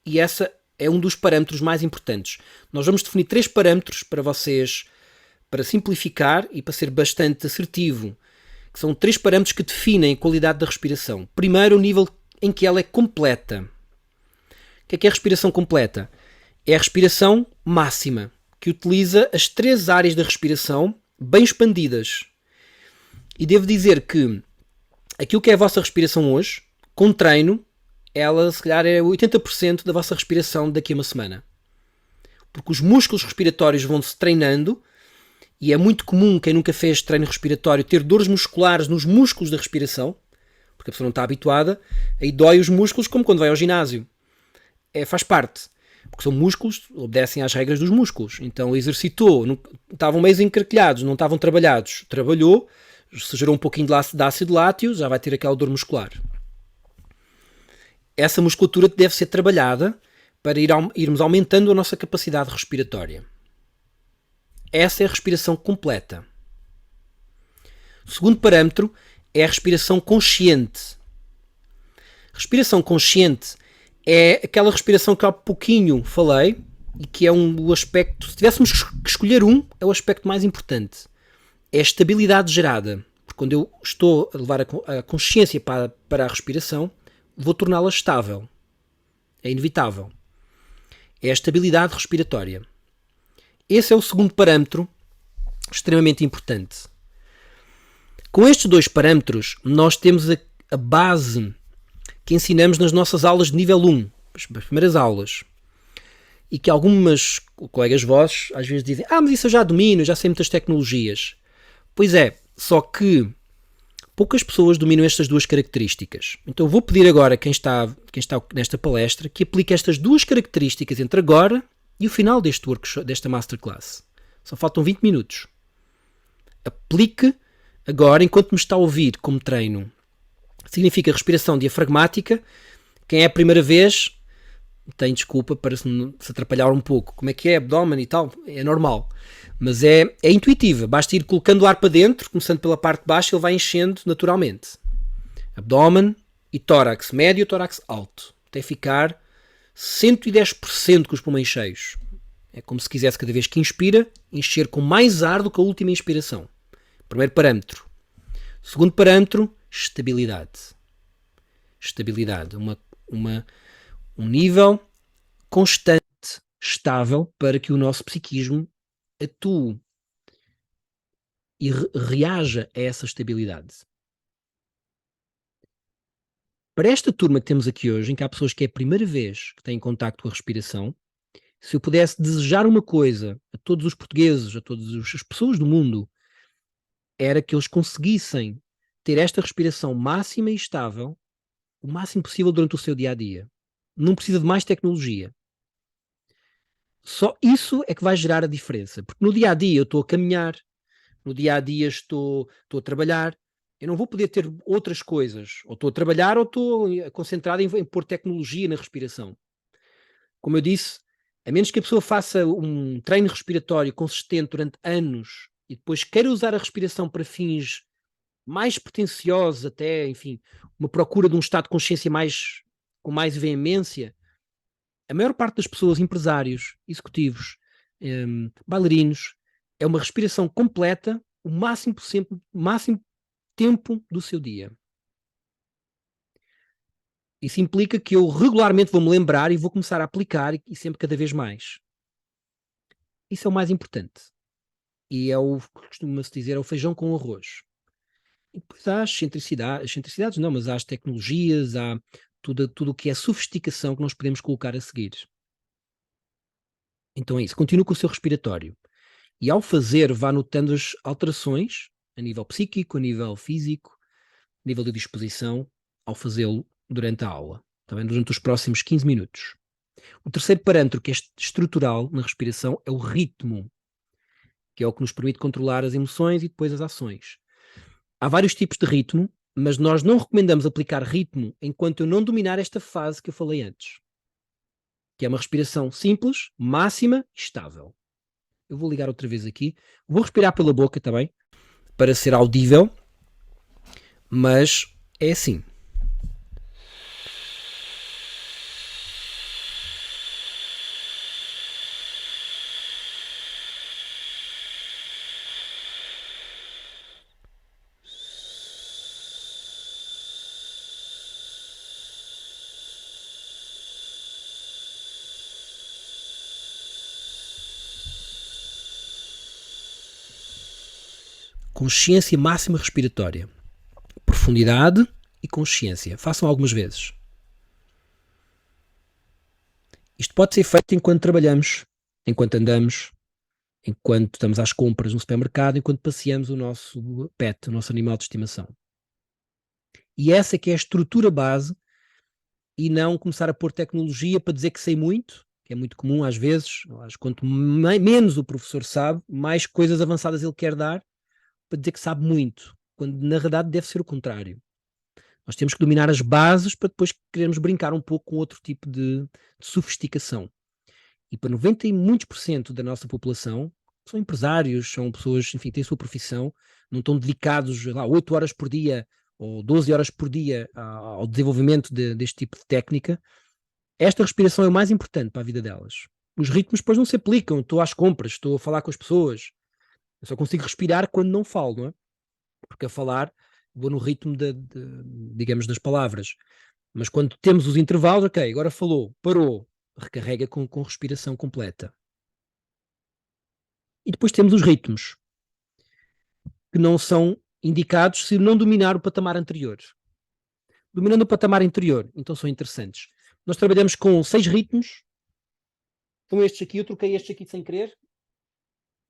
Speaker 1: E essa é um dos parâmetros mais importantes. Nós vamos definir 3 parâmetros para vocês, para simplificar e para ser bastante assertivo, que são 3 parâmetros que definem a qualidade da respiração. Primeiro, o nível em que ela é completa. O que é a respiração completa? É a respiração máxima, que utiliza as 3 áreas da respiração bem expandidas. E devo dizer que aquilo que é a vossa respiração hoje, com treino, ela se calhar é 80% da vossa respiração daqui a uma semana. Porque os músculos respiratórios vão-se treinando e é muito comum, quem nunca fez treino respiratório, ter dores musculares nos músculos da respiração, porque a pessoa não está habituada, aí dói os músculos como quando vai ao ginásio. Faz parte, porque são músculos, obedecem às regras dos músculos. Então exercitou, estavam meio encaracolhados, não estavam trabalhados, trabalhou, se gerou um pouquinho de ácido lático, já vai ter aquela dor muscular. Essa musculatura deve ser trabalhada para irmos aumentando a nossa capacidade respiratória. Essa é a respiração completa. O segundo parâmetro é a respiração consciente. Respiração consciente é aquela respiração que há pouquinho falei e que é o aspecto, se tivéssemos que escolher é o aspecto mais importante. É a estabilidade gerada. Porque quando eu estou a levar a consciência para a respiração, vou torná-la estável. É inevitável. É a estabilidade respiratória. Esse é o segundo parâmetro extremamente importante. Com estes 2 parâmetros, nós temos a base que ensinamos nas nossas aulas de nível 1, as primeiras aulas. E que algumas colegas vossos às vezes dizem: mas isso eu já domino, já sei muitas tecnologias. Pois é, só que poucas pessoas dominam estas 2 características. Então eu vou pedir agora a quem está nesta palestra que aplique estas 2 características entre agora e o final desta masterclass. Só faltam 20 minutos. Aplique agora, enquanto me está a ouvir como treino. Significa respiração diafragmática. Quem é a primeira vez tem desculpa para se atrapalhar um pouco. Como é que é? Abdômen e tal? É normal. Mas é intuitiva. Basta ir colocando o ar para dentro, começando pela parte de baixo, ele vai enchendo naturalmente. Abdômen e tórax médio, tórax alto. Até ficar 110% com os pulmões cheios. É como se quisesse, cada vez que inspira, encher com mais ar do que a última inspiração. Primeiro parâmetro. Segundo parâmetro, estabilidade. Estabilidade. Um nível constante, estável, para que o nosso psiquismo atue e reaja a essa estabilidade. Para esta turma que temos aqui hoje, em que há pessoas que é a primeira vez que têm contacto com a respiração, se eu pudesse desejar uma coisa a todos os portugueses, a todas as pessoas do mundo, era que eles conseguissem ter esta respiração máxima e estável o máximo possível durante o seu dia-a-dia. Não precisa de mais tecnologia. Só isso é que vai gerar a diferença. Porque no dia-a-dia eu estou a caminhar, no dia-a-dia estou a trabalhar, eu não vou poder ter outras coisas. Ou estou a trabalhar ou estou concentrado em pôr tecnologia na respiração. Como eu disse, A menos que a pessoa faça um treino respiratório consistente durante anos e depois queira usar a respiração para fins mais pretenciosos, até, enfim, uma procura de um estado de consciência com mais veemência, a maior parte das pessoas, empresários, executivos, bailarinos, é uma respiração completa o máximo tempo do seu dia. Isso implica que eu regularmente vou-me lembrar e vou começar a aplicar e sempre cada vez mais. Isso é o mais importante. E é o que costuma-se dizer, é o feijão com arroz. E depois há as excentricidades não, mas há as tecnologias, há tudo o que é sofisticação que nós podemos colocar a seguir. Então é isso, continue com o seu respiratório. E ao fazer, vá notando as alterações a nível psíquico, a nível físico, a nível de disposição, ao fazê-lo durante a aula, também durante os próximos 15 minutos. O terceiro parâmetro, que é estrutural na respiração, é o ritmo, que é o que nos permite controlar as emoções e depois as ações. Há vários tipos de ritmo, mas nós não recomendamos aplicar ritmo enquanto eu não dominar esta fase que eu falei antes, que é uma respiração simples, máxima e estável. Eu vou ligar outra vez aqui. Vou respirar pela boca também, para ser audível, mas é assim. Consciência máxima respiratória. Profundidade e consciência. Façam algumas vezes. Isto pode ser feito enquanto trabalhamos, enquanto andamos, enquanto estamos às compras no supermercado, enquanto passeamos o nosso pet, o nosso animal de estimação. E essa é que é a estrutura base, e não começar a pôr tecnologia para dizer que sei muito, que é muito comum às vezes. Quanto menos o professor sabe, mais coisas avançadas ele quer dar para dizer que sabe muito, quando na verdade deve ser o contrário. Nós temos que dominar as bases para depois querermos brincar um pouco com outro tipo de sofisticação. E para 90 e muitos por cento da nossa população, são empresários, são pessoas, enfim, têm a sua profissão, não estão dedicados lá 8 horas por dia ou 12 horas por dia ao desenvolvimento deste tipo de técnica. Esta respiração é o mais importante para a vida delas. Os ritmos depois não se aplicam. Estou às compras, estou a falar com as pessoas. Eu só consigo respirar quando não falo, não é? Porque a falar vou no ritmo digamos, das palavras. Mas quando temos os intervalos, ok, agora falou, parou, recarrega com respiração completa. E depois temos os ritmos, que não são indicados se não dominar o patamar anterior. Dominando o patamar anterior, então são interessantes. Nós trabalhamos com 6 ritmos. São estes aqui, eu troquei estes aqui sem querer.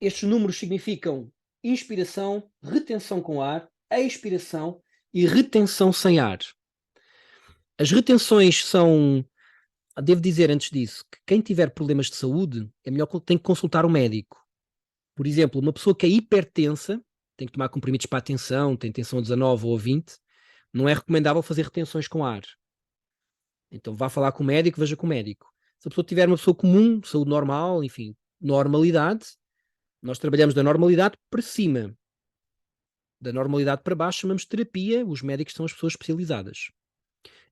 Speaker 1: Estes números significam inspiração, retenção com ar, expiração e retenção sem ar. As retenções são, devo dizer antes disso, que quem tiver problemas de saúde é melhor que tem que consultar um médico. Por exemplo, uma pessoa que é hipertensa, tem que tomar comprimidos para a tensão, tem tensão 19 ou 20, não é recomendável fazer retenções com ar. Então vá falar com o médico, veja com o médico. Se a pessoa tiver uma pessoa comum, saúde normal, enfim, normalidade, nós trabalhamos da normalidade para cima. Da normalidade para baixo chamamos de terapia, os médicos são as pessoas especializadas.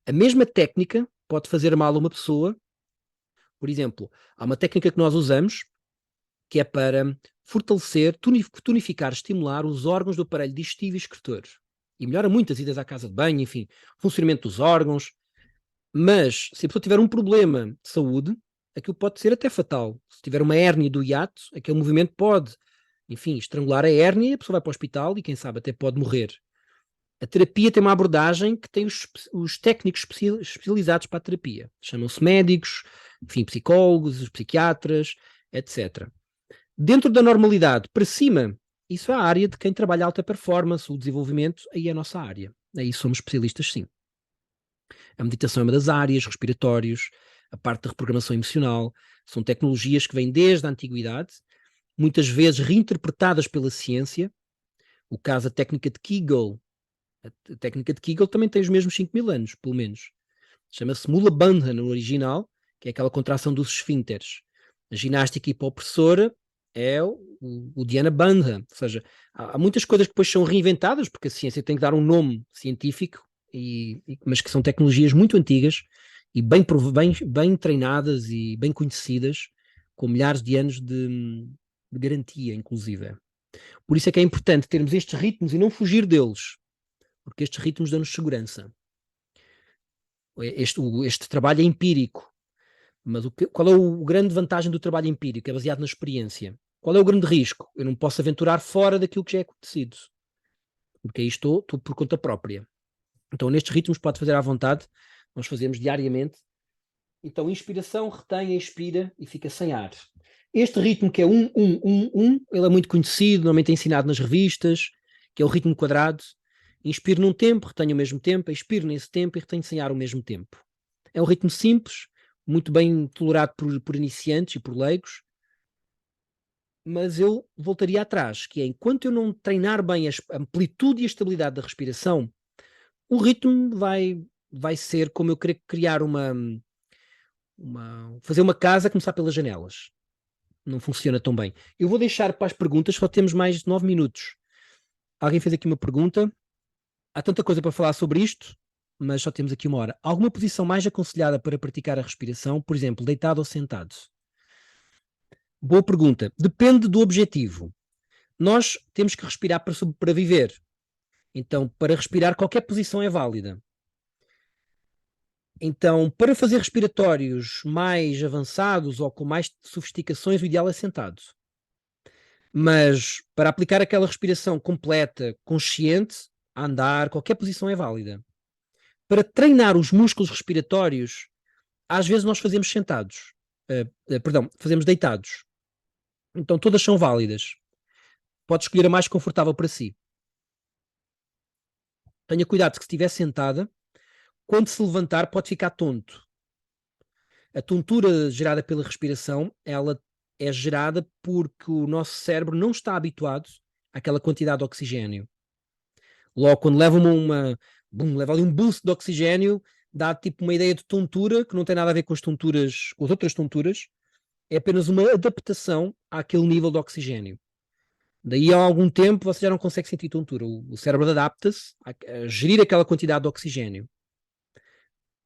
Speaker 1: A mesma técnica pode fazer mal a uma pessoa. Por exemplo, há uma técnica que nós usamos que é para fortalecer, tonificar, estimular os órgãos do aparelho digestivo e excretor. E melhora muito as idas à casa de banho, enfim, funcionamento dos órgãos. Mas, se a pessoa tiver um problema de saúde, aquilo pode ser até fatal. Se tiver uma hérnia do hiato, aquele movimento pode, enfim, estrangular a hérnia, a pessoa vai para o hospital e, quem sabe, até pode morrer. A terapia tem uma abordagem que tem os técnicos especializados para a terapia. Chamam-se médicos, enfim, psicólogos, psiquiatras, etc. Dentro da normalidade, para cima, isso é a área de quem trabalha alta performance, o desenvolvimento, aí é a nossa área. Aí somos especialistas, sim. A meditação é uma das áreas, respiratórios, a parte da reprogramação emocional, são tecnologias que vêm desde a antiguidade, muitas vezes reinterpretadas pela ciência. O caso da técnica de Kegel. A técnica de Kegel também tem os mesmos 5.000 anos, pelo menos. Chama-se Mula Bandha no original, que é aquela contração dos esfínteres. A ginástica hipopressora é o Dhyana Bandha. Ou seja, há muitas coisas que depois são reinventadas, porque a ciência tem que dar um nome científico, mas que são tecnologias muito antigas e bem treinadas e bem conhecidas, com milhares de anos de garantia, inclusive. Por isso é que é importante termos estes ritmos e não fugir deles, porque estes ritmos dão-nos segurança. Este trabalho é empírico, mas qual é a grande vantagem do trabalho empírico? É baseado na experiência. Qual é o grande risco? Eu não posso aventurar fora daquilo que já é conhecido, porque aí estou por conta própria. Então, nestes ritmos pode fazer à vontade, nós fazemos diariamente. Então, inspiração, retém, expira e fica sem ar. Este ritmo que é 1, ele é muito conhecido, normalmente é ensinado nas revistas, que é o ritmo quadrado. Inspiro num tempo, retenho ao mesmo tempo, expiro nesse tempo e retenho sem ar ao mesmo tempo. É um ritmo simples, muito bem tolerado por iniciantes e por leigos, mas eu voltaria atrás, que é enquanto eu não treinar bem a amplitude e a estabilidade da respiração, o ritmo vai ser como eu querer criar fazer uma casa a começar pelas janelas. Não funciona tão bem. Eu vou deixar para as perguntas, só temos mais de 9 minutos. Alguém fez aqui uma pergunta. Há tanta coisa para falar sobre isto, mas só temos aqui 1 hora. Alguma posição mais aconselhada para praticar a respiração, por exemplo, deitado ou sentado? Boa pergunta. Depende do objetivo. Nós temos que respirar para viver. Então, para respirar, qualquer posição é válida. Então, para fazer respiratórios mais avançados ou com mais sofisticações, o ideal é sentado. Mas para aplicar aquela respiração completa, consciente, a andar, qualquer posição é válida. Para treinar os músculos respiratórios, às vezes nós fazemos sentados. Fazemos deitados. Então todas são válidas. Pode escolher a mais confortável para si. Tenha cuidado que se estiver sentada, quando se levantar pode ficar tonto. A tontura gerada pela respiração, ela é gerada porque o nosso cérebro não está habituado àquela quantidade de oxigênio. Logo, quando leva leva ali um boost de oxigênio, dá tipo uma ideia de tontura, que não tem nada a ver com as outras tonturas, é apenas uma adaptação àquele nível de oxigênio. Daí a algum tempo você já não consegue sentir tontura. O cérebro adapta-se a gerir aquela quantidade de oxigênio.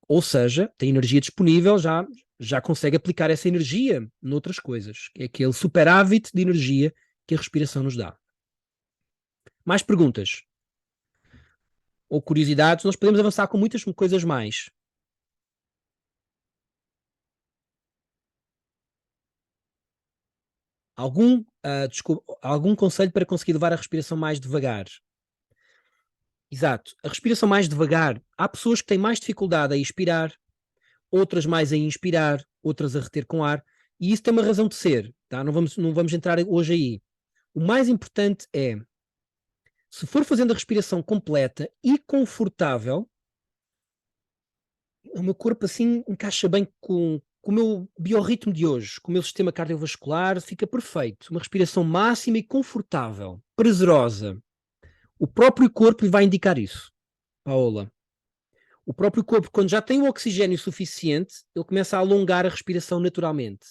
Speaker 1: Ou seja, tem energia disponível, já consegue aplicar essa energia noutras coisas. É aquele superávit de energia que a respiração nos dá. Mais perguntas? Ou curiosidades? Nós podemos avançar com muitas coisas mais. Algum conselho para conseguir levar a respiração mais devagar? Exato. A respiração mais devagar, há pessoas que têm mais dificuldade a expirar, outras mais a inspirar, outras a reter com ar, e isso tem uma razão de ser, tá? Não vamos entrar hoje aí. O mais importante é, se for fazendo a respiração completa e confortável, o meu corpo assim encaixa bem com o meu biorritmo de hoje, com o meu sistema cardiovascular, fica perfeito. Uma respiração máxima e confortável, prazerosa. O próprio corpo lhe vai indicar isso, Paola. O próprio corpo, quando já tem o oxigênio suficiente, ele começa a alongar a respiração naturalmente.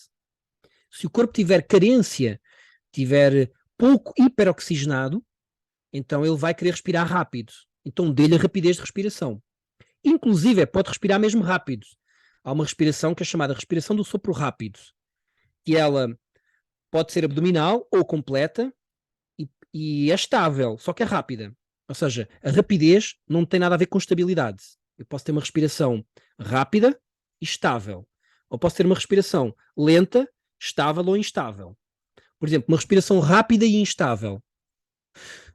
Speaker 1: Se o corpo tiver carência, tiver pouco hiperoxigenado, então ele vai querer respirar rápido. Então dê-lhe a rapidez de respiração. Inclusive, pode respirar mesmo rápido. Há uma respiração que é chamada respiração do sopro rápido, que ela pode ser abdominal ou completa e é estável, só que é rápida. Ou seja, a rapidez não tem nada a ver com estabilidade. Eu posso ter uma respiração rápida e estável. Ou posso ter uma respiração lenta, estável ou instável. Por exemplo, uma respiração rápida e instável.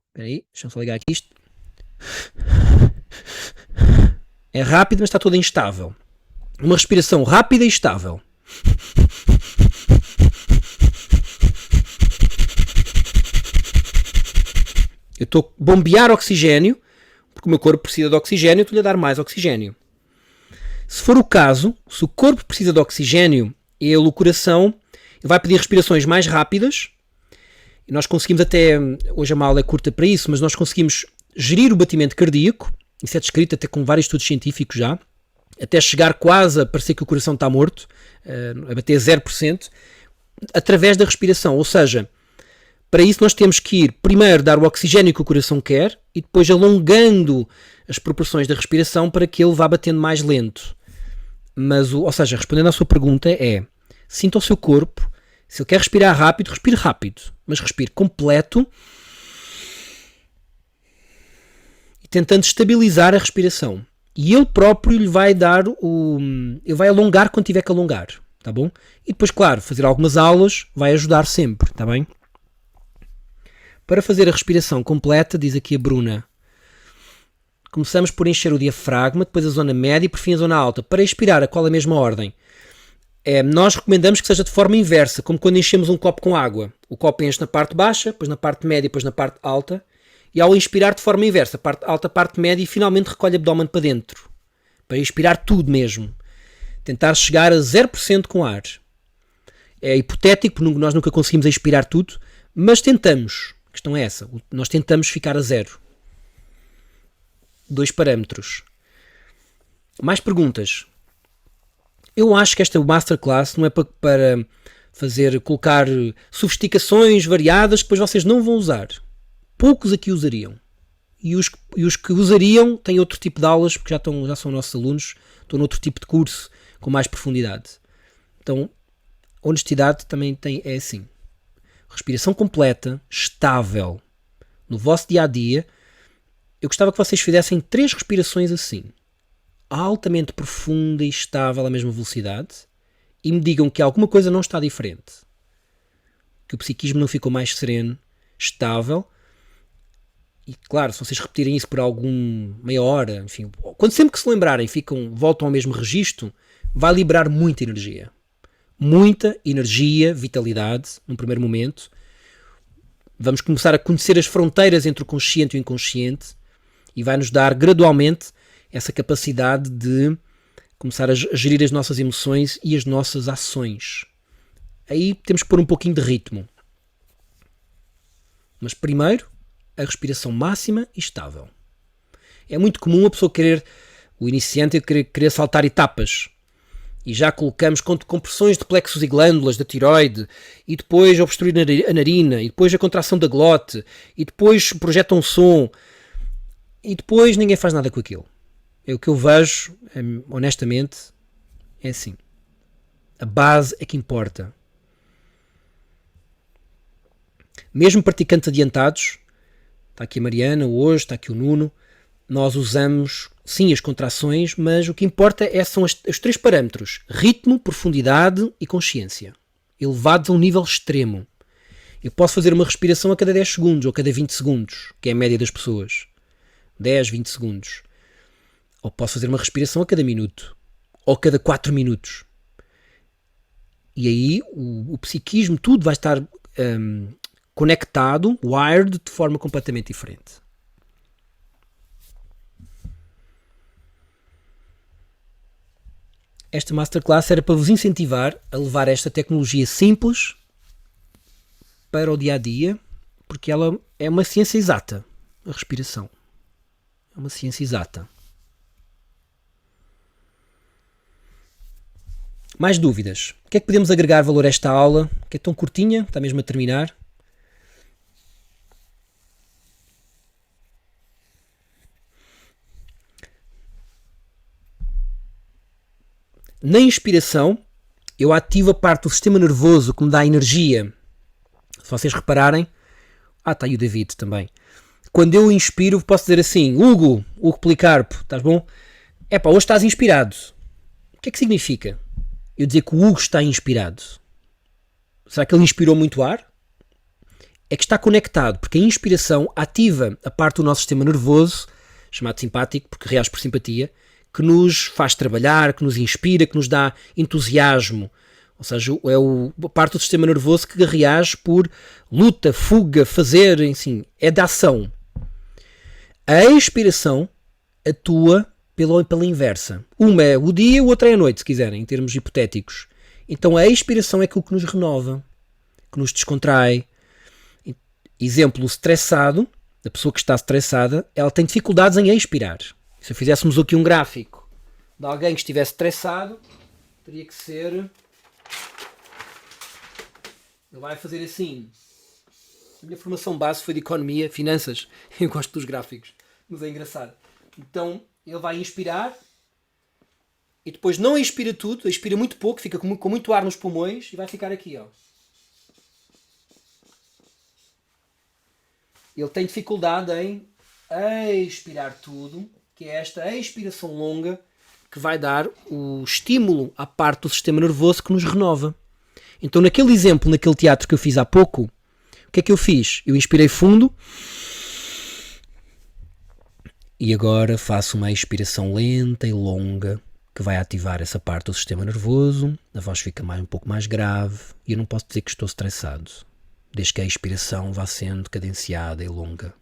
Speaker 1: Espera aí, deixa eu só ligar aqui isto. É rápido, mas está toda instável. Uma respiração rápida e estável. Eu estou a bombear oxigênio, porque o meu corpo precisa de oxigênio, eu estou-lhe a dar mais oxigênio. Se for o caso, se o corpo precisa de oxigênio, o coração vai pedir respirações mais rápidas, e nós conseguimos até, hoje a aula é curta para isso, mas nós conseguimos gerir o batimento cardíaco, isso é descrito até com vários estudos científicos já, até chegar quase a parecer que o coração está morto, a bater 0%, através da respiração. Ou seja, para isso nós temos que ir primeiro dar o oxigênio que o coração quer e depois alongando as proporções da respiração para que ele vá batendo mais lento. Mas, ou seja, respondendo à sua pergunta sinta o seu corpo. Se ele quer respirar rápido, respire rápido, mas respire completo e tentando estabilizar a respiração. E ele próprio lhe vai dar ele vai alongar quando tiver que alongar, tá bom? E depois, claro, fazer algumas aulas vai ajudar sempre, tá bem? Para fazer a respiração completa, diz aqui a Bruna, começamos por encher o diafragma, depois a zona média e por fim a zona alta. Para expirar, a qual é a mesma ordem? Nós recomendamos que seja de forma inversa, como quando enchemos um copo com água. O copo enche na parte baixa, depois na parte média, depois na parte alta. E ao inspirar de forma inversa, parte alta, parte média e finalmente recolhe o abdômen para dentro. Para expirar tudo mesmo. Tentar chegar a 0% com ar. É hipotético, porque nós nunca conseguimos expirar tudo, mas tentamos. A questão é essa. Nós tentamos ficar a 0. 2 parâmetros. Mais perguntas. Eu acho que esta masterclass não é para colocar sofisticações variadas que depois vocês não vão usar. Poucos aqui usariam. E os que usariam têm outro tipo de aulas, porque já são nossos alunos, estão noutro tipo de curso, com mais profundidade. Então, honestidade também é assim. Respiração completa, estável. No vosso dia-a-dia, eu gostava que vocês fizessem 3 respirações assim. Altamente profunda e estável à mesma velocidade e me digam que alguma coisa não está diferente. Que o psiquismo não ficou mais sereno, estável. E claro, se vocês repetirem isso por meia hora, enfim, quando sempre que se lembrarem voltam ao mesmo registro, vai liberar muita energia. Muita energia, vitalidade, num primeiro momento. Vamos começar a conhecer as fronteiras entre o consciente e o inconsciente e vai nos dar gradualmente essa capacidade de começar a gerir as nossas emoções e as nossas ações. Aí temos que pôr um pouquinho de ritmo. Mas primeiro, a respiração máxima e estável. É muito comum o iniciante querer saltar etapas. E já colocamos compressões de plexos e glândulas da tiroide, e depois obstruir a narina, e depois a contração da glote, e depois projeta um som, e depois ninguém faz nada com aquilo. O que eu vejo, honestamente, é assim. A base é que importa. Mesmo praticantes adiantados, está aqui a Mariana hoje, está aqui o Nuno, nós usamos, sim, as contrações, mas o que importa são os 3 parâmetros. Ritmo, profundidade e consciência. Elevados a um nível extremo. Eu posso fazer uma respiração a cada 10 segundos ou a cada 20 segundos, que é a média das pessoas. 10, 20 segundos. Ou posso fazer uma respiração a cada minuto. Ou a cada 4 minutos. E aí o psiquismo, tudo vai estar conectado, wired, de forma completamente diferente. Esta masterclass era para vos incentivar a levar esta tecnologia simples para o dia-a-dia, porque ela é uma ciência exata, a respiração. É uma ciência exata. Mais dúvidas? O que é que podemos agregar valor a esta aula? Que é tão curtinha, está mesmo a terminar. Na inspiração, eu ativo a parte do sistema nervoso que me dá energia. Se vocês repararem... está aí o David também. Quando eu inspiro, posso dizer assim, Hugo Policarpo, estás bom? Hoje estás inspirado. O que é que significa? Eu dizer que o Hugo está inspirado. Será que ele inspirou muito ar? É que está conectado, porque a inspiração ativa a parte do nosso sistema nervoso, chamado simpático, porque reage por simpatia, que nos faz trabalhar, que nos inspira, que nos dá entusiasmo. Ou seja, é a parte do sistema nervoso que reage por luta, fuga, fazer, enfim, é da ação. A expiração atua pela inversa. Uma é o dia, o outro é a noite, se quiserem, em termos hipotéticos. Então a expiração é aquilo que nos renova, que nos descontrai. Exemplo, o estressado, a pessoa que está estressada, ela tem dificuldades em expirar. Se fizéssemos aqui um gráfico de alguém que estivesse estressado, teria que ser Ele vai fazer assim. A minha formação base foi de economia, finanças. Eu gosto dos gráficos, mas é engraçado. Então ele vai inspirar e depois não inspira tudo, inspira muito pouco, fica com muito ar nos pulmões e vai ficar aqui, ó. Ele tem dificuldade em expirar tudo, que é esta expiração longa que vai dar o estímulo à parte do sistema nervoso que nos renova. Então naquele exemplo, naquele teatro que eu fiz há pouco, o que é que eu fiz? Eu inspirei fundo e agora faço uma expiração lenta e longa que vai ativar essa parte do sistema nervoso, a voz fica um pouco mais grave e eu não posso dizer que estou estressado, desde que a expiração vá sendo cadenciada e longa.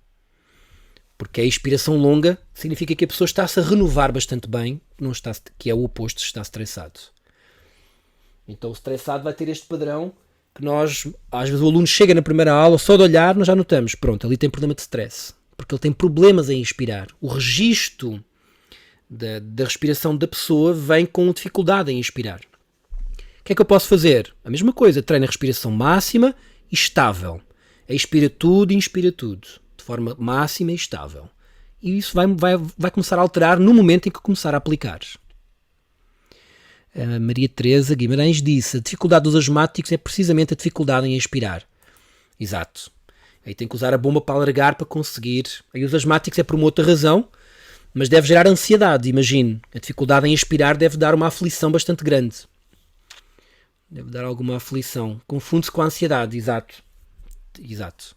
Speaker 1: Porque a expiração longa significa que a pessoa está-se a renovar bastante bem, não está, que é o oposto de estar estressado. Então o estressado vai ter este padrão que nós, às vezes o aluno chega na primeira aula, só de olhar nós já notamos, pronto, ali tem problema de stress, porque ele tem problemas em inspirar. O registro da respiração da pessoa vem com dificuldade em inspirar. O que é que eu posso fazer? A mesma coisa, treino a respiração máxima e estável. Expira tudo e inspira tudo, de forma máxima e estável. E isso vai começar a alterar no momento em que começar a aplicar. A Maria Teresa Guimarães disse: a dificuldade dos asmáticos é precisamente a dificuldade em expirar. Exato. Aí tem que usar a bomba para alargar para conseguir. Aí os asmáticos é por uma outra razão, mas deve gerar ansiedade, imagine. A dificuldade em expirar deve dar uma aflição bastante grande. Deve dar alguma aflição. Confunde-se com a ansiedade, exato. Exato.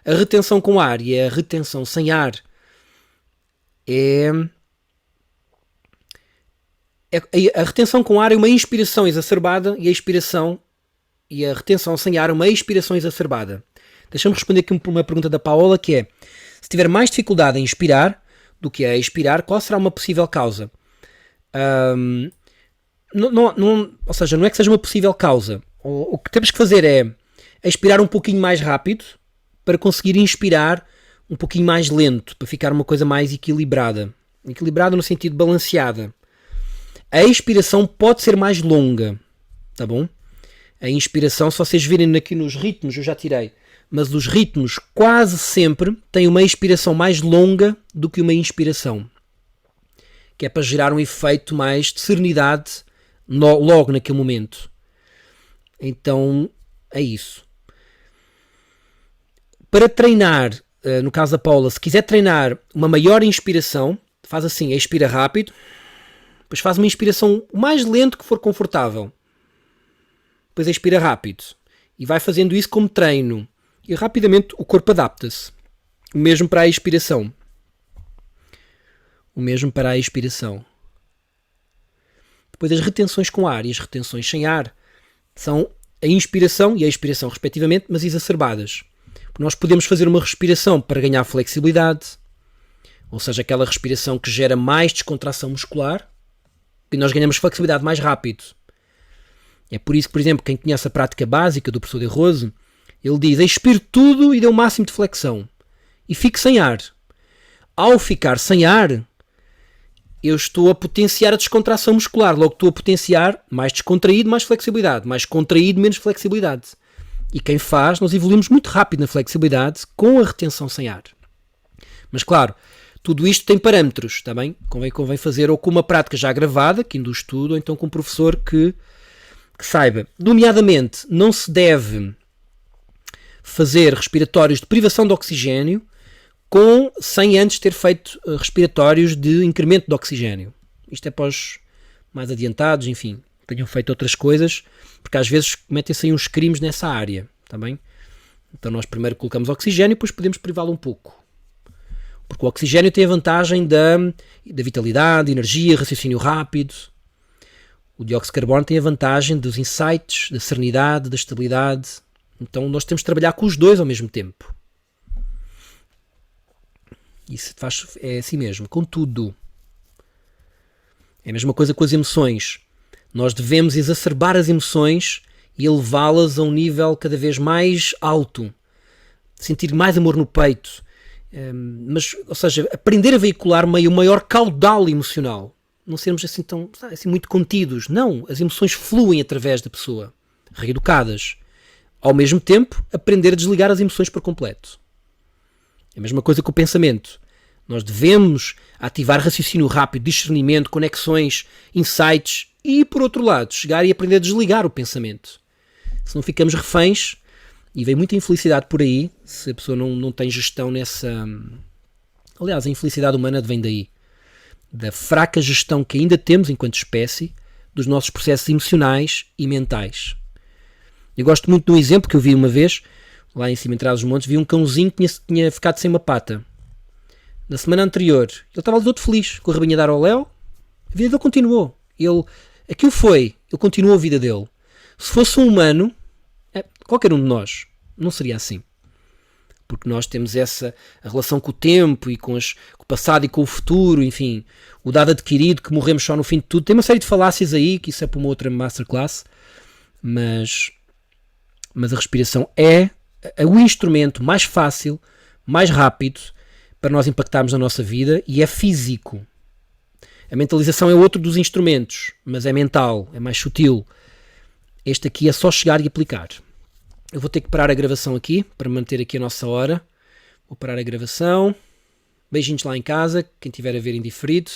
Speaker 1: A retenção com ar e a retenção sem ar a retenção com ar é uma inspiração exacerbada e a retenção sem ar é uma expiração exacerbada. Deixa-me responder aqui uma pergunta da Paola, que é: se tiver mais dificuldade em inspirar do que a expirar, qual será uma possível causa? Ou seja, não é que seja uma possível causa. O que temos que fazer é expirar um pouquinho mais rápido para conseguir inspirar um pouquinho mais lento, para ficar uma coisa mais equilibrada. Equilibrada no sentido balanceada. A expiração pode ser mais longa, tá bom? A inspiração, se vocês virem aqui nos ritmos, eu já tirei, mas os ritmos quase sempre têm uma expiração mais longa do que uma inspiração, que é para gerar um efeito mais de serenidade logo naquele momento. Então, é isso. Para treinar, no caso da Paula, se quiser treinar uma maior inspiração, faz assim, expira rápido, depois faz uma inspiração o mais lento que for confortável, depois expira rápido e vai fazendo isso como treino e rapidamente o corpo adapta-se. O mesmo para a expiração. Depois as retenções com ar e as retenções sem ar são a inspiração e a expiração respectivamente, mas exacerbadas. Nós podemos fazer uma respiração para ganhar flexibilidade, ou seja, aquela respiração que gera mais descontração muscular, e nós ganhamos flexibilidade mais rápido. É por isso que, por exemplo, quem conhece a prática básica do professor De Rose, ele diz: expire tudo e dê o máximo de flexão. E fique sem ar. Ao ficar sem ar, eu estou a potenciar a descontração muscular. Logo estou a potenciar mais descontraído, mais flexibilidade. Mais contraído, menos flexibilidade. E quem faz, nós evoluímos muito rápido na flexibilidade com a retenção sem ar. Mas claro, tudo isto tem parâmetros, está bem? Convém fazer ou com uma prática já gravada, que induz tudo, ou então com um professor que saiba. Nomeadamente, não se deve fazer respiratórios de privação de oxigênio sem antes ter feito respiratórios de incremento de oxigênio. Isto é para os mais adiantados, enfim, tenham feito outras coisas, porque às vezes cometem-se aí uns crimes nessa área, está bem? Então nós primeiro colocamos oxigênio e depois podemos privá-lo um pouco. Porque o oxigênio tem a vantagem da vitalidade, energia, raciocínio rápido. O dióxido de carbono tem a vantagem dos insights, da serenidade, da estabilidade. Então nós temos de trabalhar com os dois ao mesmo tempo. Isso é assim mesmo, com tudo. É a mesma coisa com as emoções. Nós devemos exacerbar as emoções e elevá-las a um nível cada vez mais alto. Sentir mais amor no peito. Ou seja, aprender a veicular o maior caudal emocional. Não sermos assim muito contidos. Não, as emoções fluem através da pessoa. Reeducadas. Ao mesmo tempo, aprender a desligar as emoções por completo. É a mesma coisa com o pensamento. Nós devemos ativar raciocínio rápido, discernimento, conexões, insights e, por outro lado, chegar e aprender a desligar o pensamento. Se não ficamos reféns, e vem muita infelicidade por aí, se a pessoa não tem gestão nessa... Aliás, a infelicidade humana vem daí. Da fraca gestão que ainda temos enquanto espécie dos nossos processos emocionais e mentais. Eu gosto muito de um exemplo que eu vi uma vez, lá em cima em Trás-os-Montes, vi um cãozinho que tinha ficado sem uma pata. Na semana anterior, ele estava ali todo feliz, com a rabinha de ar ao léu, a vida dele continuou. Ele continuou a vida dele. Se fosse um humano, qualquer um de nós, não seria assim. Porque nós temos a relação com o tempo e com o passado e com o futuro, enfim, o dado adquirido, que morremos só no fim de tudo. Tem uma série de falácias aí, que isso é para uma outra masterclass, mas a respiração é o instrumento mais fácil, mais rápido, para nós impactarmos na nossa vida, e é físico. A mentalização é outro dos instrumentos, mas é mental, é mais sutil. Este aqui é só chegar e aplicar. Eu vou ter que parar a gravação aqui, para manter aqui a nossa hora. Vou parar a gravação. Beijinhos lá em casa, quem estiver a ver em diferido.